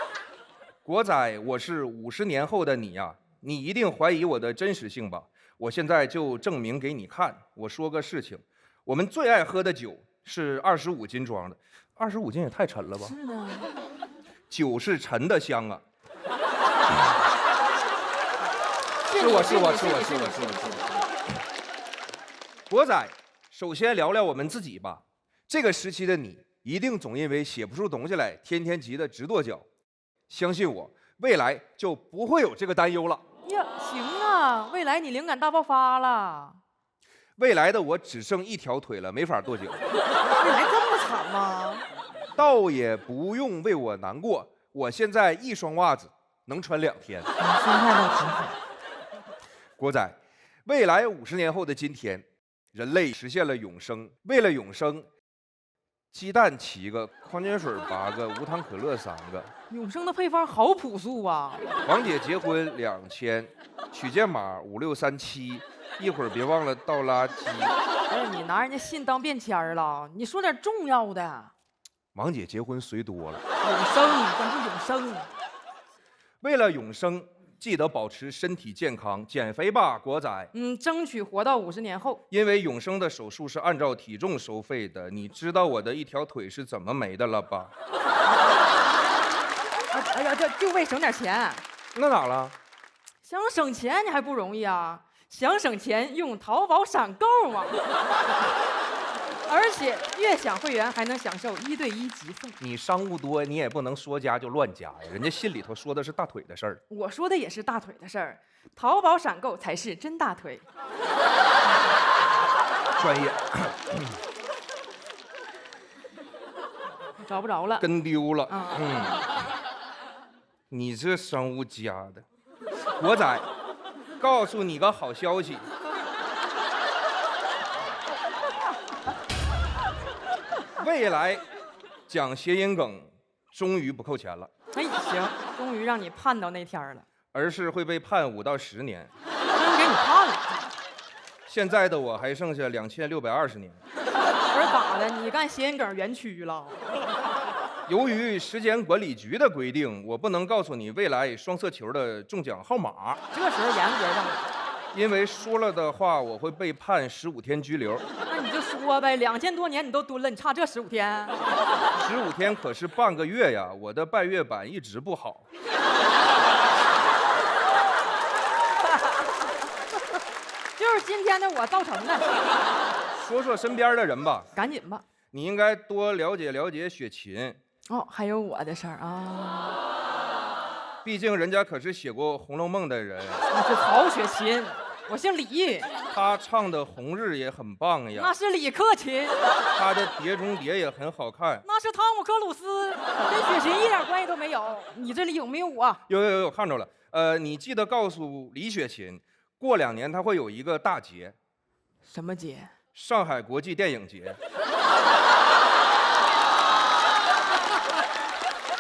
国仔，我是50年后的你呀，你一定怀疑我的真实性吧？我现在就证明给你看。我说个事情，我们最爱喝的酒是25斤装的，25斤也太沉了吧？是的。酒是沉的香啊。是我。国仔，首先聊聊我们自己吧。这个时期的你，一定总因为写不出东西来，天天急得直跺脚。相信我，未来就不会有这个担忧了。呀，行啊，未来你灵感大爆发了。未来的我只剩一条腿了，没法跺脚。未来这么惨吗？倒也不用为我难过，我现在一双袜子能穿2天。心态倒挺好。国仔，未来50年后的今天，人类实现了永生。为了永生，鸡蛋7个，矿泉水8个，无糖可乐3个。永生的配方好朴素啊！王姐结婚2000，取件码5637，一会儿别忘了倒垃圾。哎，你拿人家信当便签了，你说点重要的。王姐结婚随多了。永生，关注永生。为了永生，记得保持身体健康，减肥吧，国仔。争取活到50年后。因为永生的手术是按照体重收费的，你知道我的一条腿是怎么没的了吧？哎呀，这就为省点钱。那咋了？想省钱你还不容易啊？想省钱用淘宝闪购啊。而且悦享会员还能享受1对1急送。你商务多，你也不能说加就乱加呀，人家信里头说的是大腿的事儿。我说的也是大腿的事儿，淘宝闪购才是真大腿。专业。找不着了，跟丢了。啊你这商务加的，国仔，告诉你个好消息。未来讲谐音梗终于不扣钱了。哎，行，终于让你盼到那天了。而是会被判5到10年。真给你判了。现在的我还剩下2620年。不是咋的？你干谐音梗园区了？由于时间管理局的规定，我不能告诉你未来双色球的中奖号码。这时候严格上了。因为说了的话，我会被判15天拘留。那你就说呗，2000多年你都蹲了，你差这15天？15天可是半个月呀！我的半月板一直不好。就是今天的我造成的。说说身边的人吧，赶紧吧。你应该多了解了解雪琴。哦，还有我的事儿啊。毕竟人家可是写过《红楼梦》的人。那是曹雪芹，我姓李。他唱的《红日》也很棒呀。那是李克勤。他的《碟中谍》也很好看。那是汤姆克鲁斯，跟雪芹一点关系都没有。你这里有没有啊？有，看着了。你记得告诉李雪琴，过2年他会有一个大节。什么节？上海国际电影节。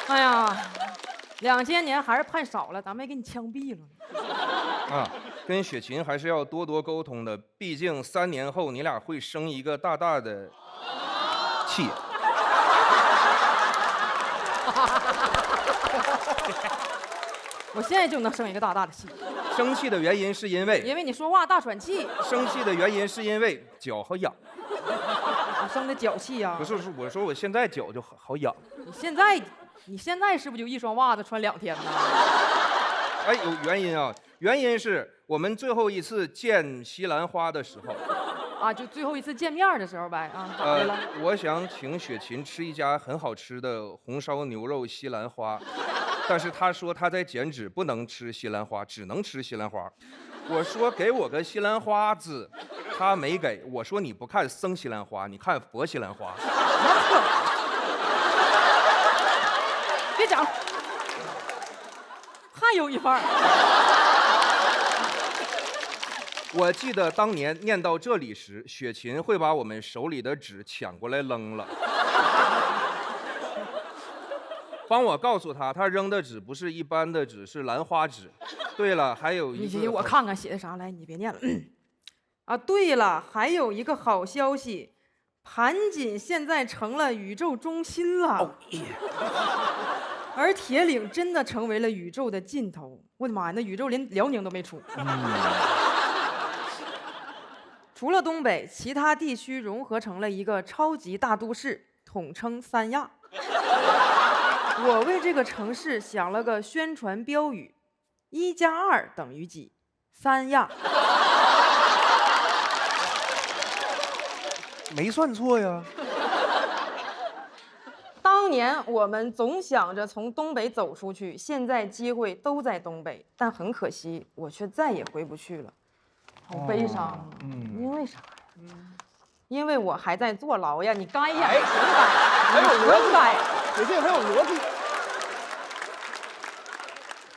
哎呀，2000年还是判少了，咱们也给你枪毙了。啊，跟雪琴还是要多多沟通的，毕竟3年后你俩会生一个大大的气。我现在就能生一个大大的气。生气的原因是因为你说话大喘气。生气的原因是因为脚好痒。我生的脚气呀？不是，我说我现在脚就好痒。你现在是不是就一双袜子穿2天呢？哎，有原因啊，原因是我们最后一次见西兰花的时候。啊，就最后一次见面的时候呗。啊，咋的了？我想请雪琴吃一家很好吃的红烧牛肉西兰花，但是她说她在减脂，不能吃西兰花，只能吃西兰花。我说给我个西兰花字，她没给。我说你不看生西兰花，你看佛西兰花。别讲，还有一番。我记得当年念到这里时，雪琴会把我们手里的纸抢过来扔了。帮我告诉他，他扔的纸不是一般的纸，是兰花指。对了，还有一个，我看看写的啥，来，你别念了。啊，对了，还有一个好消息，盘锦现在成了宇宙中心了。而铁岭真的成为了宇宙的尽头。我的妈呀，那宇宙连辽宁都没出。除了东北，其他地区融合成了一个超级大都市，统称三亚。我为这个城市想了个宣传标语：1+2等于几？三亚。没算错呀。当年我们总想着从东北走出去，现在机会都在东北，但很可惜，我却再也回不去了。好悲伤。因为啥呀？因为我还在坐牢呀！你该呀，谁该？很有逻辑，该，雪琴很有逻辑。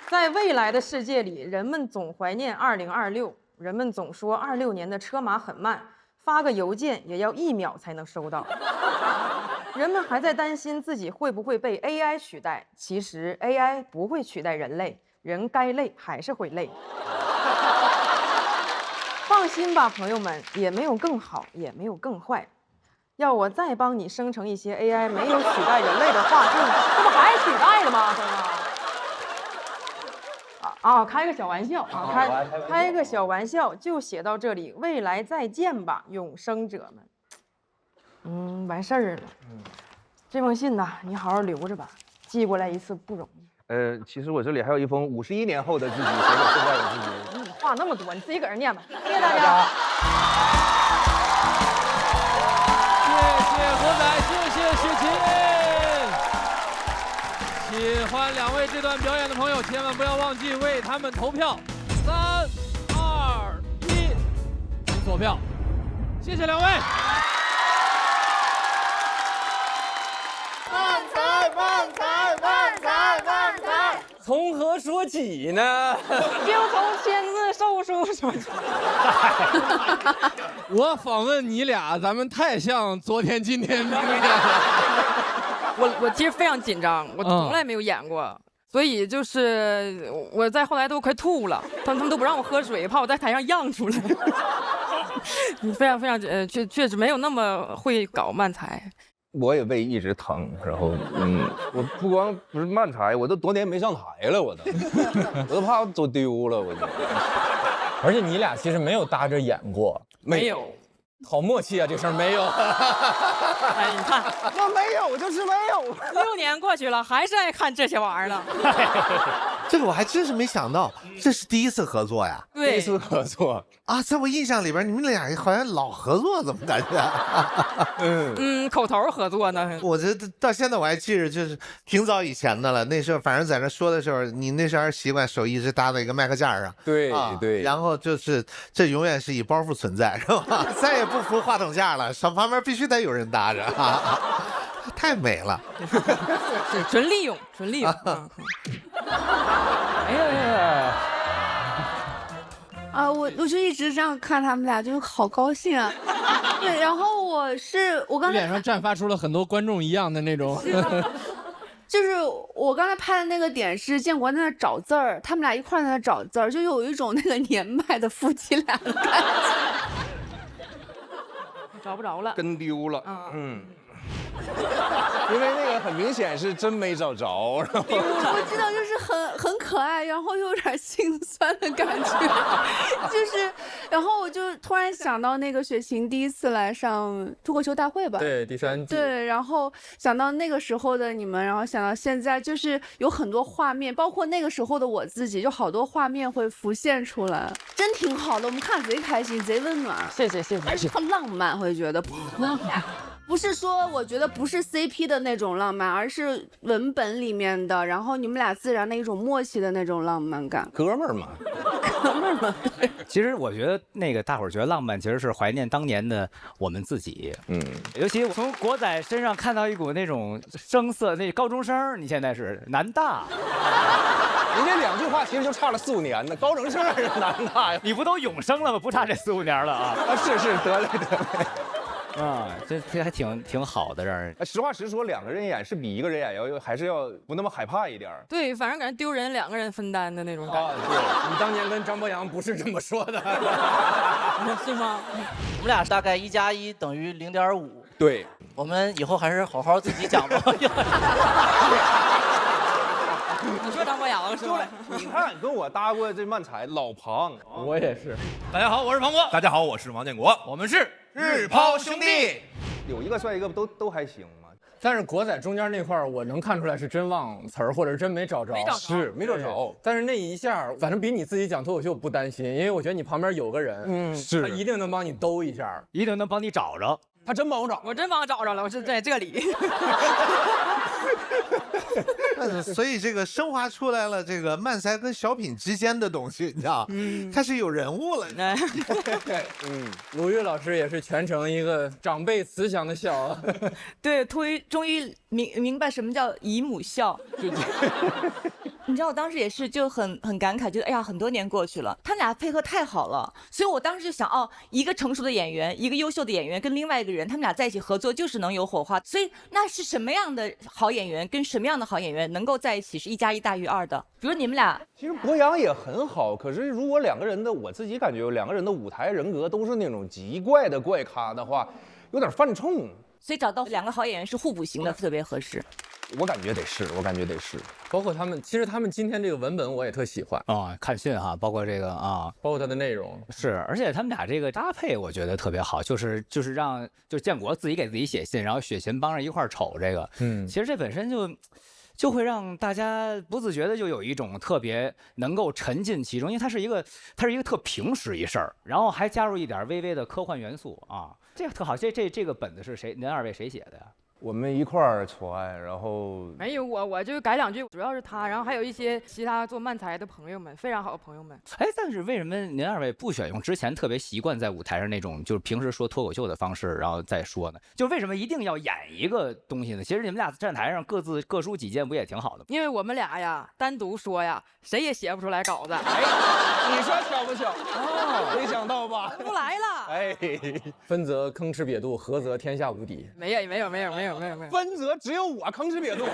在未来的世界里，人们总怀念2026，人们总说26年的车马很慢，发个邮件也要1秒才能收到。人们还在担心自己会不会被 AI 取代，其实 AI 不会取代人类，人该累还是会累。放心吧，朋友们，也没有更好，也没有更坏。要我再帮你生成一些 AI 没有取代人类的话，这不还取代了吗？开个小玩笑啊，开个小玩笑，就写到这里。未来再见吧，永生者们。完事儿了。这封信呢，你好好留着吧，寄过来一次不容易。其实我这里还有一封51年后的自己写给现在的自己。话那么多，你自己搁这念吧。谢谢大家。何仔，谢谢雪琴。喜欢两位这段表演的朋友，千万不要忘记为他们投票。3、2、1，请锁票。谢谢两位。慢才，慢才，慢才，慢才。从何说起呢？就从签字售书说起。我访问你俩，咱们太像昨天、今天、明天了。我其实非常紧张，我从来没有演过，所以就是我在后来都快吐了，他们都不让我喝水，怕我在台上漾出来。非常非常确实没有那么会搞慢才。我也胃一直疼，然后我不光不是慢才，我都多年没上台了，我都怕我走丢了，我就。而且你俩其实没有搭着演过，没有，好默契啊，这事儿没有。哎，你看，我没有，就是没有。6年过去了，还是爱看这些玩意儿呢。这个我还真是没想到，这是第一次合作呀？对，第一次合作啊，在我印象里边，你们俩好像老合作，怎么感觉？口头合作呢。我这到现在我还记着，就是挺早以前的了。那时候反正在那说的时候，你那时候还习惯手一直搭在一个麦克架上，对对，然后就是这永远是以包袱存在，是吧？再也不扶话筒架了，上旁边必须得有人搭着啊，太美了，是纯利用，纯利用。哎呀。啊，我就一直这样看他们俩，就好高兴啊。对，然后我刚才脸上绽发出了很多观众一样的那种。就是我刚才拍的那个点是建国在那找字儿，他们俩一块在那找字儿，就有一种那个年迈的夫妻俩的感觉。找不着了，跟丢了。因为那个很明显是真没找着，然后我知道，就是很可爱，然后又有点心酸的感觉，就是，然后我就突然想到那个雪琴第一次来上脱口秀大会吧，对，第3季，对，然后想到那个时候的你们，然后想到现在，就是有很多画面，包括那个时候的我自己，就好多画面会浮现出来，真挺好的，我们看贼开心，贼温暖，谢谢，而且特浪漫，会觉得不浪漫。不是说，我觉得不是 CP 的那种浪漫，而是文本里面的，然后你们俩自然的一种默契的那种浪漫感。哥们儿嘛，哥们儿嘛。其实我觉得那个大伙儿觉得浪漫，其实是怀念当年的我们自己。尤其从国仔身上看到一股那种生涩，那高中生，你现在是南大。你这2句话其实就差了4、5年呢，高中生还是南大呀？你不都永生了吗？不差这4、5年了啊！是，得嘞。啊，这还挺好的，让人。实话实说，2个人演是比1个人演还是要不那么害怕一点。对，反正感觉丢人，2个人分担的那种感觉。对，你当年跟张博洋不是这么说的，是吗？我们俩大概1+1等于0.5。对，我们以后还是好好自己讲吧。你说张博洋是吧？你看，跟我搭过这漫才老庞，我也是。大家好，我是庞博。大家好，我是王建国。我们是日抛兄弟。有一个算一个，都还行嘛。但是国仔中间那块儿，我能看出来是真忘词儿，或者是真没找着。是没找着。但是那一下，反正比你自己讲脱口秀不担心，因为我觉得你旁边有个人，他一定能帮你兜一下，一定能帮你找着。他真帮我找，我真帮我找着了，我是在这里。所以这个升华出来了这个漫才跟小品之间的东西，你知道，开始有人物了。鲁豫老师也是全程一个长辈慈祥的笑。对，终于明白什么叫姨母笑。你知道我当时也是就很感慨，觉得哎呀，很多年过去了，他们俩配合太好了，所以我当时就想，一个成熟的演员，一个优秀的演员跟另外一个人，他们俩在一起合作就是能有火花。所以那是什么样的好演员跟什么样的好演员能够在一起是1+1大于2的？比如你们俩，其实博洋也很好，可是如果2个人的，我自己感觉2个人的舞台人格都是那种极怪的怪咖的话，有点犯冲。所以找到2个好演员是互补型的，特别合适。我感觉得是，包括他们，其实他们今天这个文本我也特喜欢啊，看训哈，包括这个啊，包括它的内容是，而且他们俩这个搭配我觉得特别好，就是让建国自己给自己写信，然后雪琴帮着一块儿瞅这个，其实这本身就就会让大家不自觉的就有一种特别能够沉浸其中，因为它是一个特平实一事儿，然后还加入一点微微的科幻元素啊，这个特好。这个本子是谁？您2位谁写的呀？我们一块儿传，然后没有我就改2句，主要是他，然后还有一些其他做漫才的朋友们，非常好的朋友们。哎，但是为什么您2位不选用之前特别习惯在舞台上那种就是平时说脱口秀的方式，然后再说呢？就为什么一定要演一个东西呢？其实你们俩站台上各抒己见不也挺好的吗？因为我们俩呀单独说呀，谁也写不出来稿子。哎，你说巧不巧？哦，没想到吧？不来了。哎，分则铿锵瘪肚，合则天下无敌。没有。分则只有我铿锵瘪肚。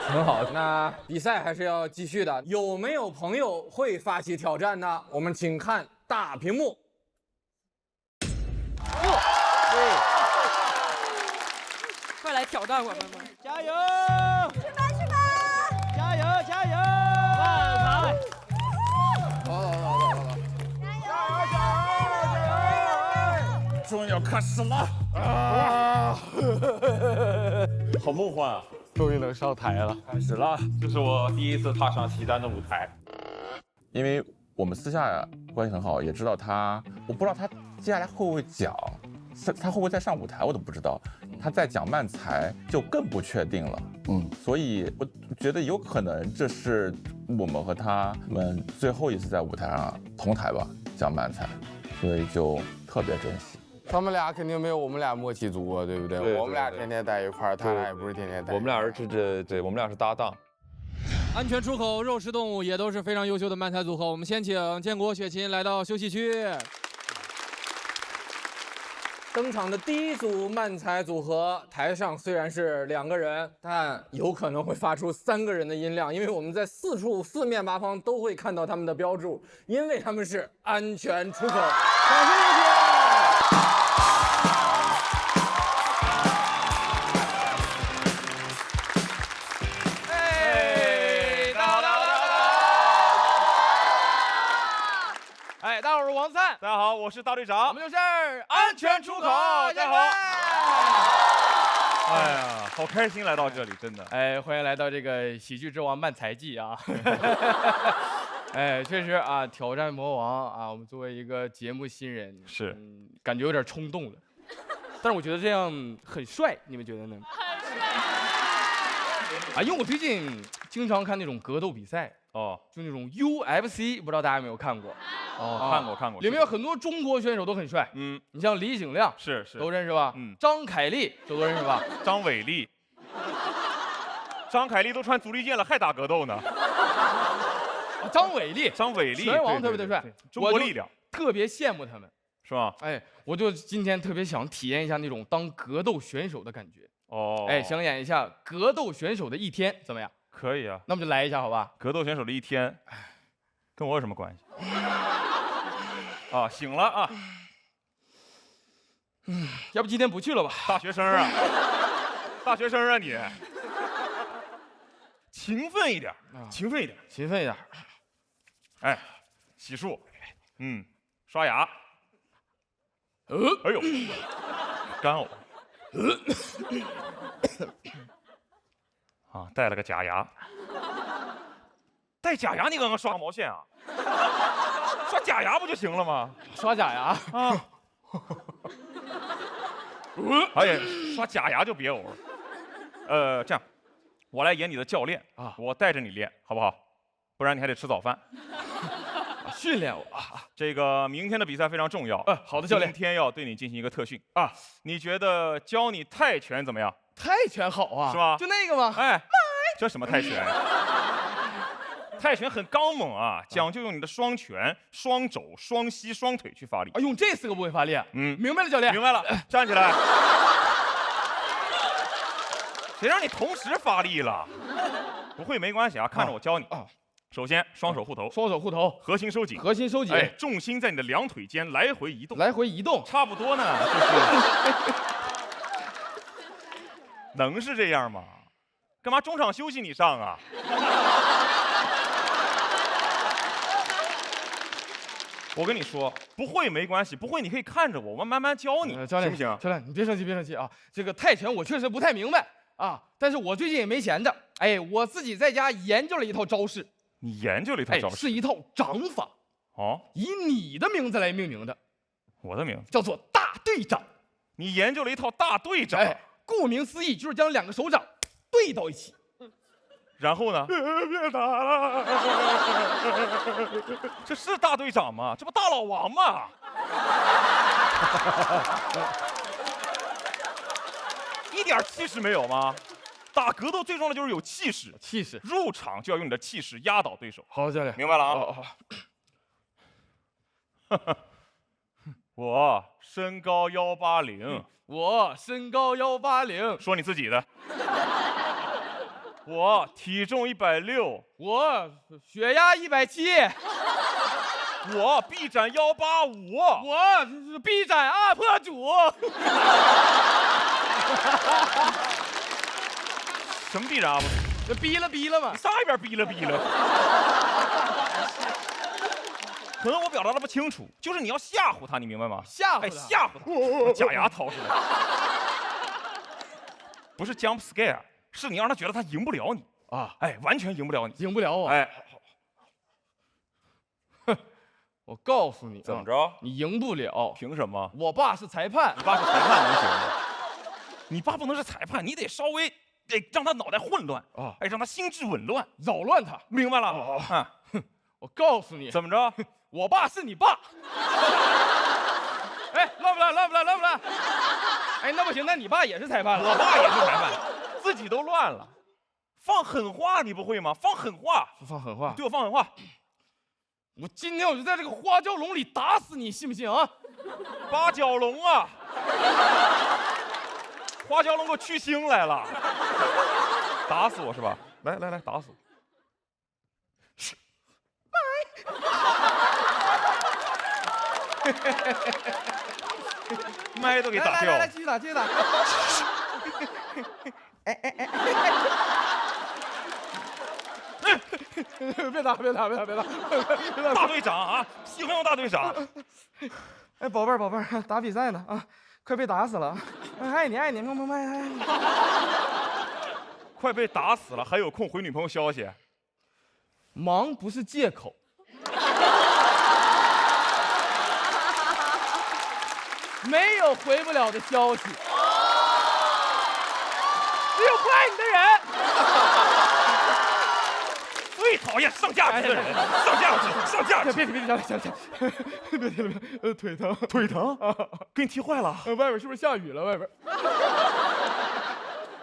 很好，那比赛还是要继续的。有没有朋友会发起挑战呢？我们请看大屏幕。快来挑战我们吧！加油！去吧！加油！慢才！好！终于要开始了啊！好梦幻啊！终于能上台了，开始了，这是我第一次踏上齐丹的舞台。因为我们私下关系很好，也知道他，我不知道他接下来会不会讲，他会不会再上舞台，我都不知道。他在讲漫才就更不确定了，所以我觉得有可能这是我们和他们最后一次在舞台上同台吧，讲漫才，所以就特别珍惜。他们俩肯定没有我们俩默契足啊，对不对？对，我们俩天天在一块儿，他俩也不是天天在一块儿。我们俩是对，我们俩是搭档。安全出口、肉食动物也都是非常优秀的漫才组合。我们先请建国、雪琴来到休息区。登场的第一组漫才组合，台上虽然是2个人，但有可能会发出3个人的音量，因为我们在四面八方都会看到他们的标注，因为他们是安全出口。掌声有请！哎，大家好，我是王灿。大家好，我是大队长。我们就是安全出口。大家好。哎呀，好开心来到这里，真的。哎，欢迎来到这个喜剧之王漫才季啊！哎，确实啊，挑战魔王啊，我们作为一个节目新人，是，感觉有点冲动了。但是我觉得这样很帅，你们觉得呢？很帅。啊，因为我最近经常看那种格斗比赛。哦，就那种 UFC，不知道大家有没有看过？哦，看过。里面有很多中国选手都很帅。你像李景亮是都认识吧？张凯丽都认识吧？张伟丽，张凯丽都穿足力健了，还打格斗呢。张伟丽，拳王特别的帅，中国力量，特别羡慕他们，是吧？哎，我就今天特别想体验一下那种当格斗选手的感觉。哦，哎，想演一下格斗选手的一天，怎么样？可以啊，那我们就来一下，好吧？格斗选手的一天，跟我有什么关系？啊，醒了啊！要不今天不去了吧？大学生啊，大学生啊你，勤奋一点，勤奋一点，勤奋一点。哎，洗漱，刷牙。哎呦，干呕。啊，带了个假牙，带假牙你刚刚刷毛线啊？刷假牙不就行了吗？刷假牙啊！哎呀，刷假牙就别呕了。这样，我来演你的教练啊，我带着你练，好不好？不然你还得吃早饭。训练我啊！这个明天的比赛非常重要。好的，教练。今天要对你进行一个特训啊！你觉得教你泰拳怎么样？泰拳好啊，是吧？就那个吗？哎，这什么泰拳？泰拳很刚猛啊，讲究用你的双拳、双肘、双膝、双腿去发力。啊，用这4个部位发力。明白了，教练。明白了，站起来。谁让你同时发力了？不会没关系啊，看着我教你。首先，双手护头，核心收紧，哎，重心在你的2腿间来回移动，差不多呢，能是这样吗？干嘛中场休息你上啊？我跟你说，不会没关系，不会你可以看着我，我慢慢教你，教练行不行？教练，你别生气啊！这个泰拳我确实不太明白，啊，但是我最近也没闲着，哎，我自己在家研究了一套招式。你研究了一套招式？是一套掌法。哦，以你的名字来命名的。我的名字叫做大队长。你研究了一套大队长？哎，顾名思义就是将2个手掌对到一起。然后呢？别打了！这是大队长吗？这不大老王吗？一点气势没有吗？打格斗最重要的就是有气势，气势。入场就要用你的气势压倒对手。好，教练，明白了啊？我身高180，我身高180，说你自己的。我体重160，我血压170，我臂展185，我是臂展UP主。什么臂展 UP 主？这逼了嘛？你上一边逼了。可能我表达的不清楚，就是你要吓唬他，你明白吗？吓唬他，吓唬他，假牙掏出来，不是 jump scare， 是你让他觉得他赢不了你啊！哎，完全赢不了你，赢不了我。哎，哼，我告诉你，怎么着？你赢不了。凭什么？我爸是裁判，你爸是裁判能行吗？你爸不能是裁判，你得稍微得让他脑袋混乱啊，哎，让他心智紊乱，扰乱他，明白了？啊，我告诉你，怎么着？我爸是你爸。哎，乱不乱？哎，那不行，那你爸也是裁判了。我爸也是裁判，自己都乱了。放狠话你不会吗？放狠话，对我放狠话。我今天我就在这个花椒笼里打死你，信不信啊？八角笼啊！花椒笼给我去腥来了，打死我是吧？来，打死我！麦都给打掉了。来，继续打。别打！大队长啊，喜欢用大队长。哎，宝贝儿，打比赛呢啊，快被打死了！爱你，爱你。快被打死了，还有空回女朋友消息？忙不是借口。没有回不了的消息，只有不爱你的人。最讨厌上价值的人，上价值。别，腿疼，给你踢坏了。外边是不是下雨了？外边。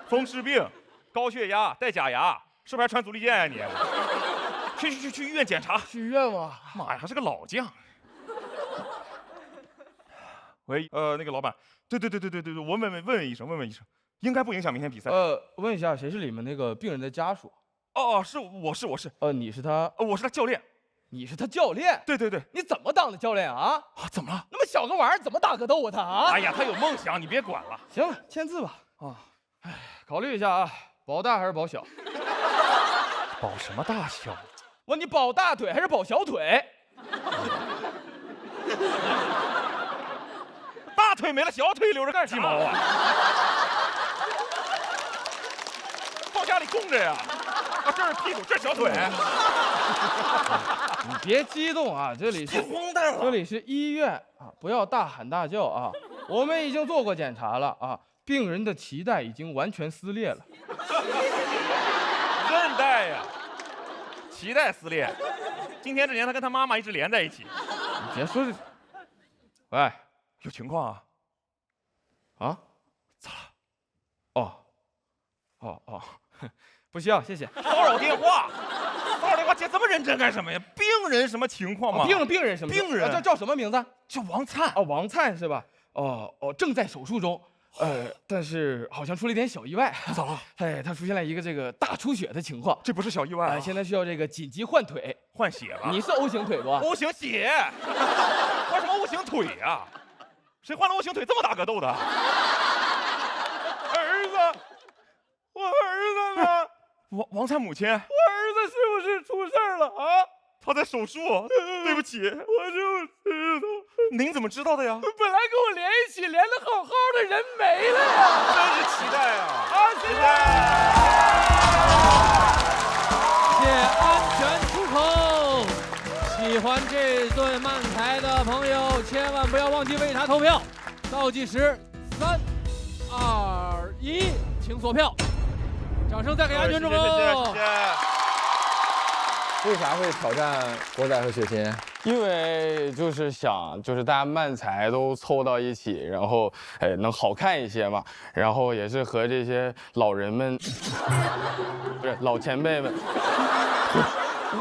风湿病，高血压，戴假牙，是不是还穿足力健呀你？去医院检查。去医院吗？妈呀，还是个老将。喂，那个老板，对，我问医生，应该不影响明天比赛。问一下，谁是你们那个病人的家属？哦，是我是。你是他？我是他教练。你是他教练？对。你怎么当的教练啊？怎么了？那么小个玩意儿怎么打格斗啊他啊？哎呀，他有梦想，你别管了。行了，签字吧。哎，考虑一下啊，保大还是保小？保什么大小？问你保大腿还是保小腿？大腿没了，小腿留着干鸡毛啊？放家里供着呀！这是屁股，这是小腿。你别激动啊，这里是荒诞了，这里是医院啊，不要大喊大叫啊！我们已经做过检查了啊，病人的脐带已经完全撕裂了。韧带呀，脐带撕裂。今天之前他跟他妈妈一直连在一起。你别说这，喂，有情况啊？啊？咋了？哦，不需要，谢谢。骚扰电话接这么认真干什么呀？病人什么情况吗？病人什么？病人叫什么名字？叫王灿。王灿是吧？正在手术中。但是好像出了一点小意外。咋了？哎，他出现了一个这个大出血的情况。这不是小意外啊！现在需要这个紧急换腿，换血吧？你是 O 型腿不 ？O 型血，换什么 O 型腿呀？谁换了 O 型腿这么打格斗的？儿子，我儿子呢？王灿母亲，我儿子是不是出事了啊？他在手术，对不起，我就知道您怎么知道的呀？本来跟我连一起连的好好的人没了呀！真是期待啊！谢谢。谢安全出口。喜欢这顿慢才的朋友，千万不要忘记为他投票。倒计时，3、2、1，请锁票。掌声再给安全出口。谢谢。为啥会挑战国仔和雪琴？因为就是想，就是大家慢才都凑到一起，然后能好看一些嘛。然后也是和这些老人们，不是老前辈们，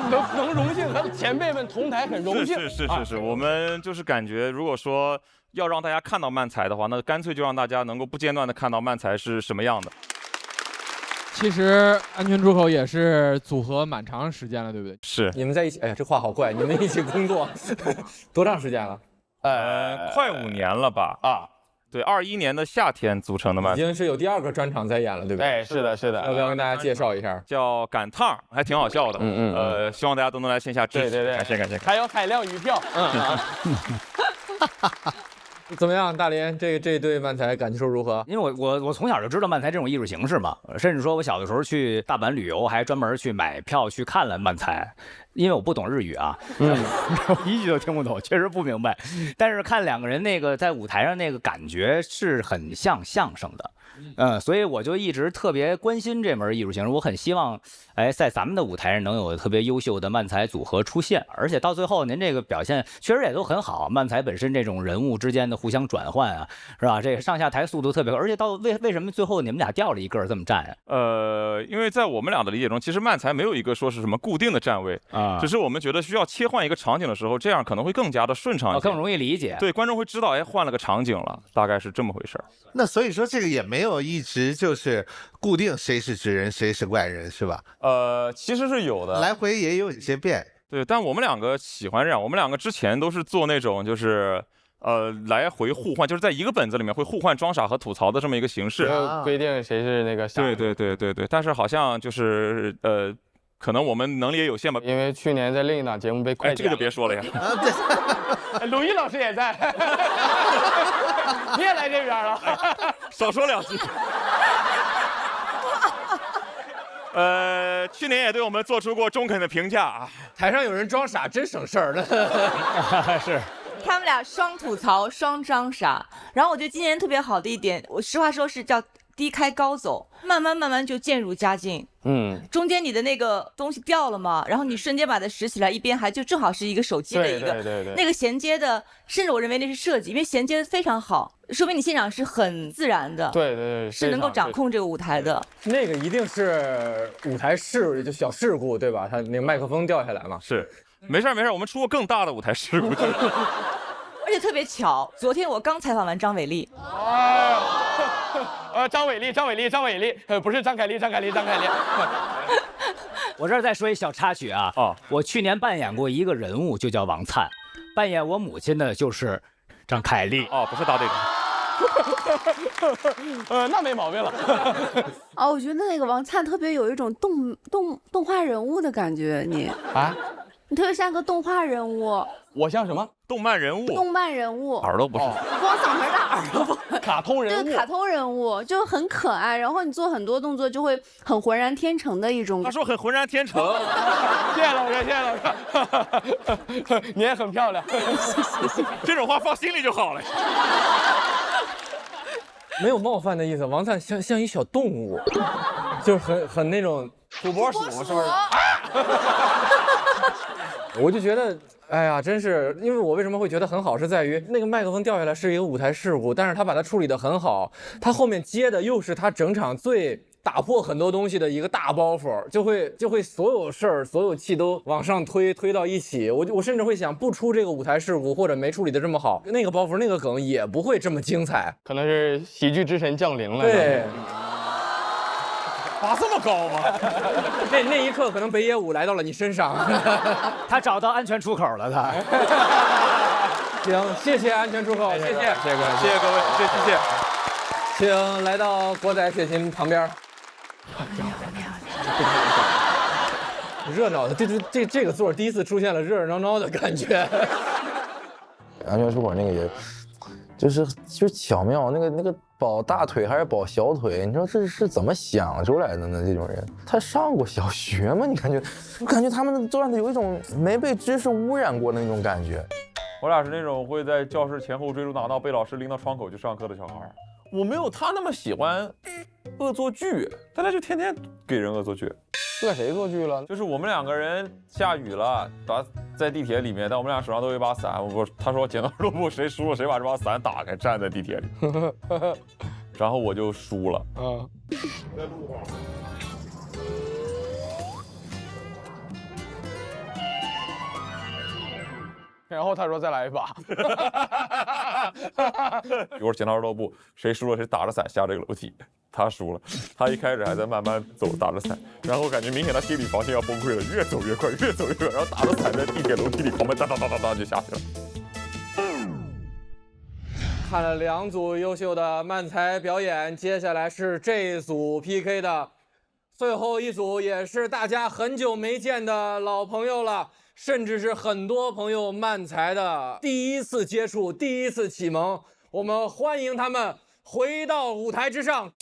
能荣幸和前辈们同台，很荣幸。是，我们就是感觉，如果说要让大家看到慢才的话，那干脆就让大家能够不间断的看到慢才是什么样的。其实安全出口也是组合蛮长时间了，对不对？是。你们在一起，哎呀，这话好怪。你们一起工作多长时间了？快5年了吧？对，21年的夏天组成的慢才，已经是有第2个专场在演了，对不对？哎，是的。要不要跟大家介绍一下？叫赶趟，还挺好笑的。希望大家都能来线下支持。对，感谢。还有海量鱼票。怎么样，大林？这对慢才感受如何？因为我从小就知道慢才这种艺术形式嘛，甚至说我小的时候去大阪旅游，还专门去买票去看了慢才。因为我不懂日语啊，我一句都听不懂，确实不明白。但是看2个人那个在舞台上那个感觉是很像相声的，所以我就一直特别关心这门艺术形式。我很希望，在咱们的舞台上能有特别优秀的慢才组合出现。而且到最后，您这个表现确实也都很好。慢才本身这种人物之间的互相转换啊，是吧？这个上下台速度特别快，而且为什么最后你们俩掉了一个这么站呀？因为在我们俩的理解中，其实慢才没有一个说是什么固定的站位只是我们觉得需要切换一个场景的时候，这样可能会更加的顺畅一些，更容易理解。对，观众会知道，换了个场景了，大概是这么回事。那所以说这个也没有一直就是固定谁是纸人谁是怪人，是吧？其实是有的，来回也有一些变。对，但我们2个喜欢这样，我们2个之前都是做那种就是来回互换，就是在一个本子里面会互换装傻和吐槽的这么一个形式，规定谁是那个傻。对，但是好像就是可能我们能力也有限吧，因为去年在另一档节目被快这个就别说了呀。鲁豫老师也在，你也来这边了，少说2句。去年也对我们做出过中肯的评价啊。台上有人装傻，真省事儿了。是。他们俩双吐槽，双装傻。然后我觉得今年特别好的一点，我实话说是叫低开高走，慢慢就渐入佳境。中间你的那个东西掉了嘛，然后你瞬间把它拾起来，一边还就正好是一个手机的一个对那个衔接的，甚至我认为那是设计，因为衔接的非常好，说明你现场是很自然的。对，是能够掌控这个舞台的。那个一定是舞台就小事故，对吧？他那个麦克风掉下来嘛。是，没事，我们出过更大的舞台事故。而且特别巧，昨天我刚采访完张伟丽。张伟丽，不是张凯丽。我这儿再说一小插曲啊，我去年扮演过一个人物，就叫王灿，扮演我母亲的就是张凯丽。不是大队长。那没毛病了。我觉得那个王灿特别有一种动画人物的感觉，你特别像个动画人物。我像什么？动漫人物。耳朵不是。光嗓门大，耳朵不。卡通人物。对，卡通人物就很可爱，然后你做很多动作就会很浑然天成的一种。他说很浑然天成。谢谢老师。你也很漂亮。谢。这种话放心里就好了。没有冒犯的意思，王灿像一小动物，就是很那种土拨鼠，是不是？我就觉得，哎呀，真是，因为我为什么会觉得很好，是在于那个麦克风掉下来是一个舞台事故，但是他把它处理得很好，他后面接的又是他整场最打破很多东西的一个大包袱，就会所有事儿、所有气都往上推到一起。我甚至会想，不出这个舞台事故或者没处理得这么好，那个包袱、那个梗也不会这么精彩。可能是喜剧之神降临了。对。拔这么高吗？那一刻可能北野武来到了你身上，他找到安全出口了。他行，谢谢安全出口，谢谢各位，谢谢。请来到国仔雪琴旁边。热闹的，这个座第一次出现了热热闹闹的感觉。安全出口那个也，就是巧妙，那个保大腿还是保小腿，你说这是怎么想出来的呢？这种人，他上过小学吗？我感觉他们的段子有一种没被知识污染过的那种感觉。我俩是那种会在教室前后追逐打闹，被老师拎到窗口去上课的小孩。我没有他那么喜欢恶作剧，但他就天天给人恶作剧。对谁做剧了？就是我们2个人下雨了，在地铁里面，但我们俩手上都有一把伞。他说剪刀石头布，谁输了谁把这把伞打开，站在地铁里。然后我就输了。在路上。然后他说再来一把。一会儿剪刀石头布，谁输了谁打着伞下这个楼梯。他输了，他一开始还在慢慢走，打着伞，然后感觉明显他心理防线要崩溃了，越走越快，越走越快，然后打着伞在地铁楼梯里狂奔，哒哒哒哒哒就下去了。看了2组优秀的漫才表演，接下来是这组 PK 的最后一组，也是大家很久没见的老朋友了，甚至是很多朋友漫才的第一次接触、第一次启蒙。我们欢迎他们回到舞台之上。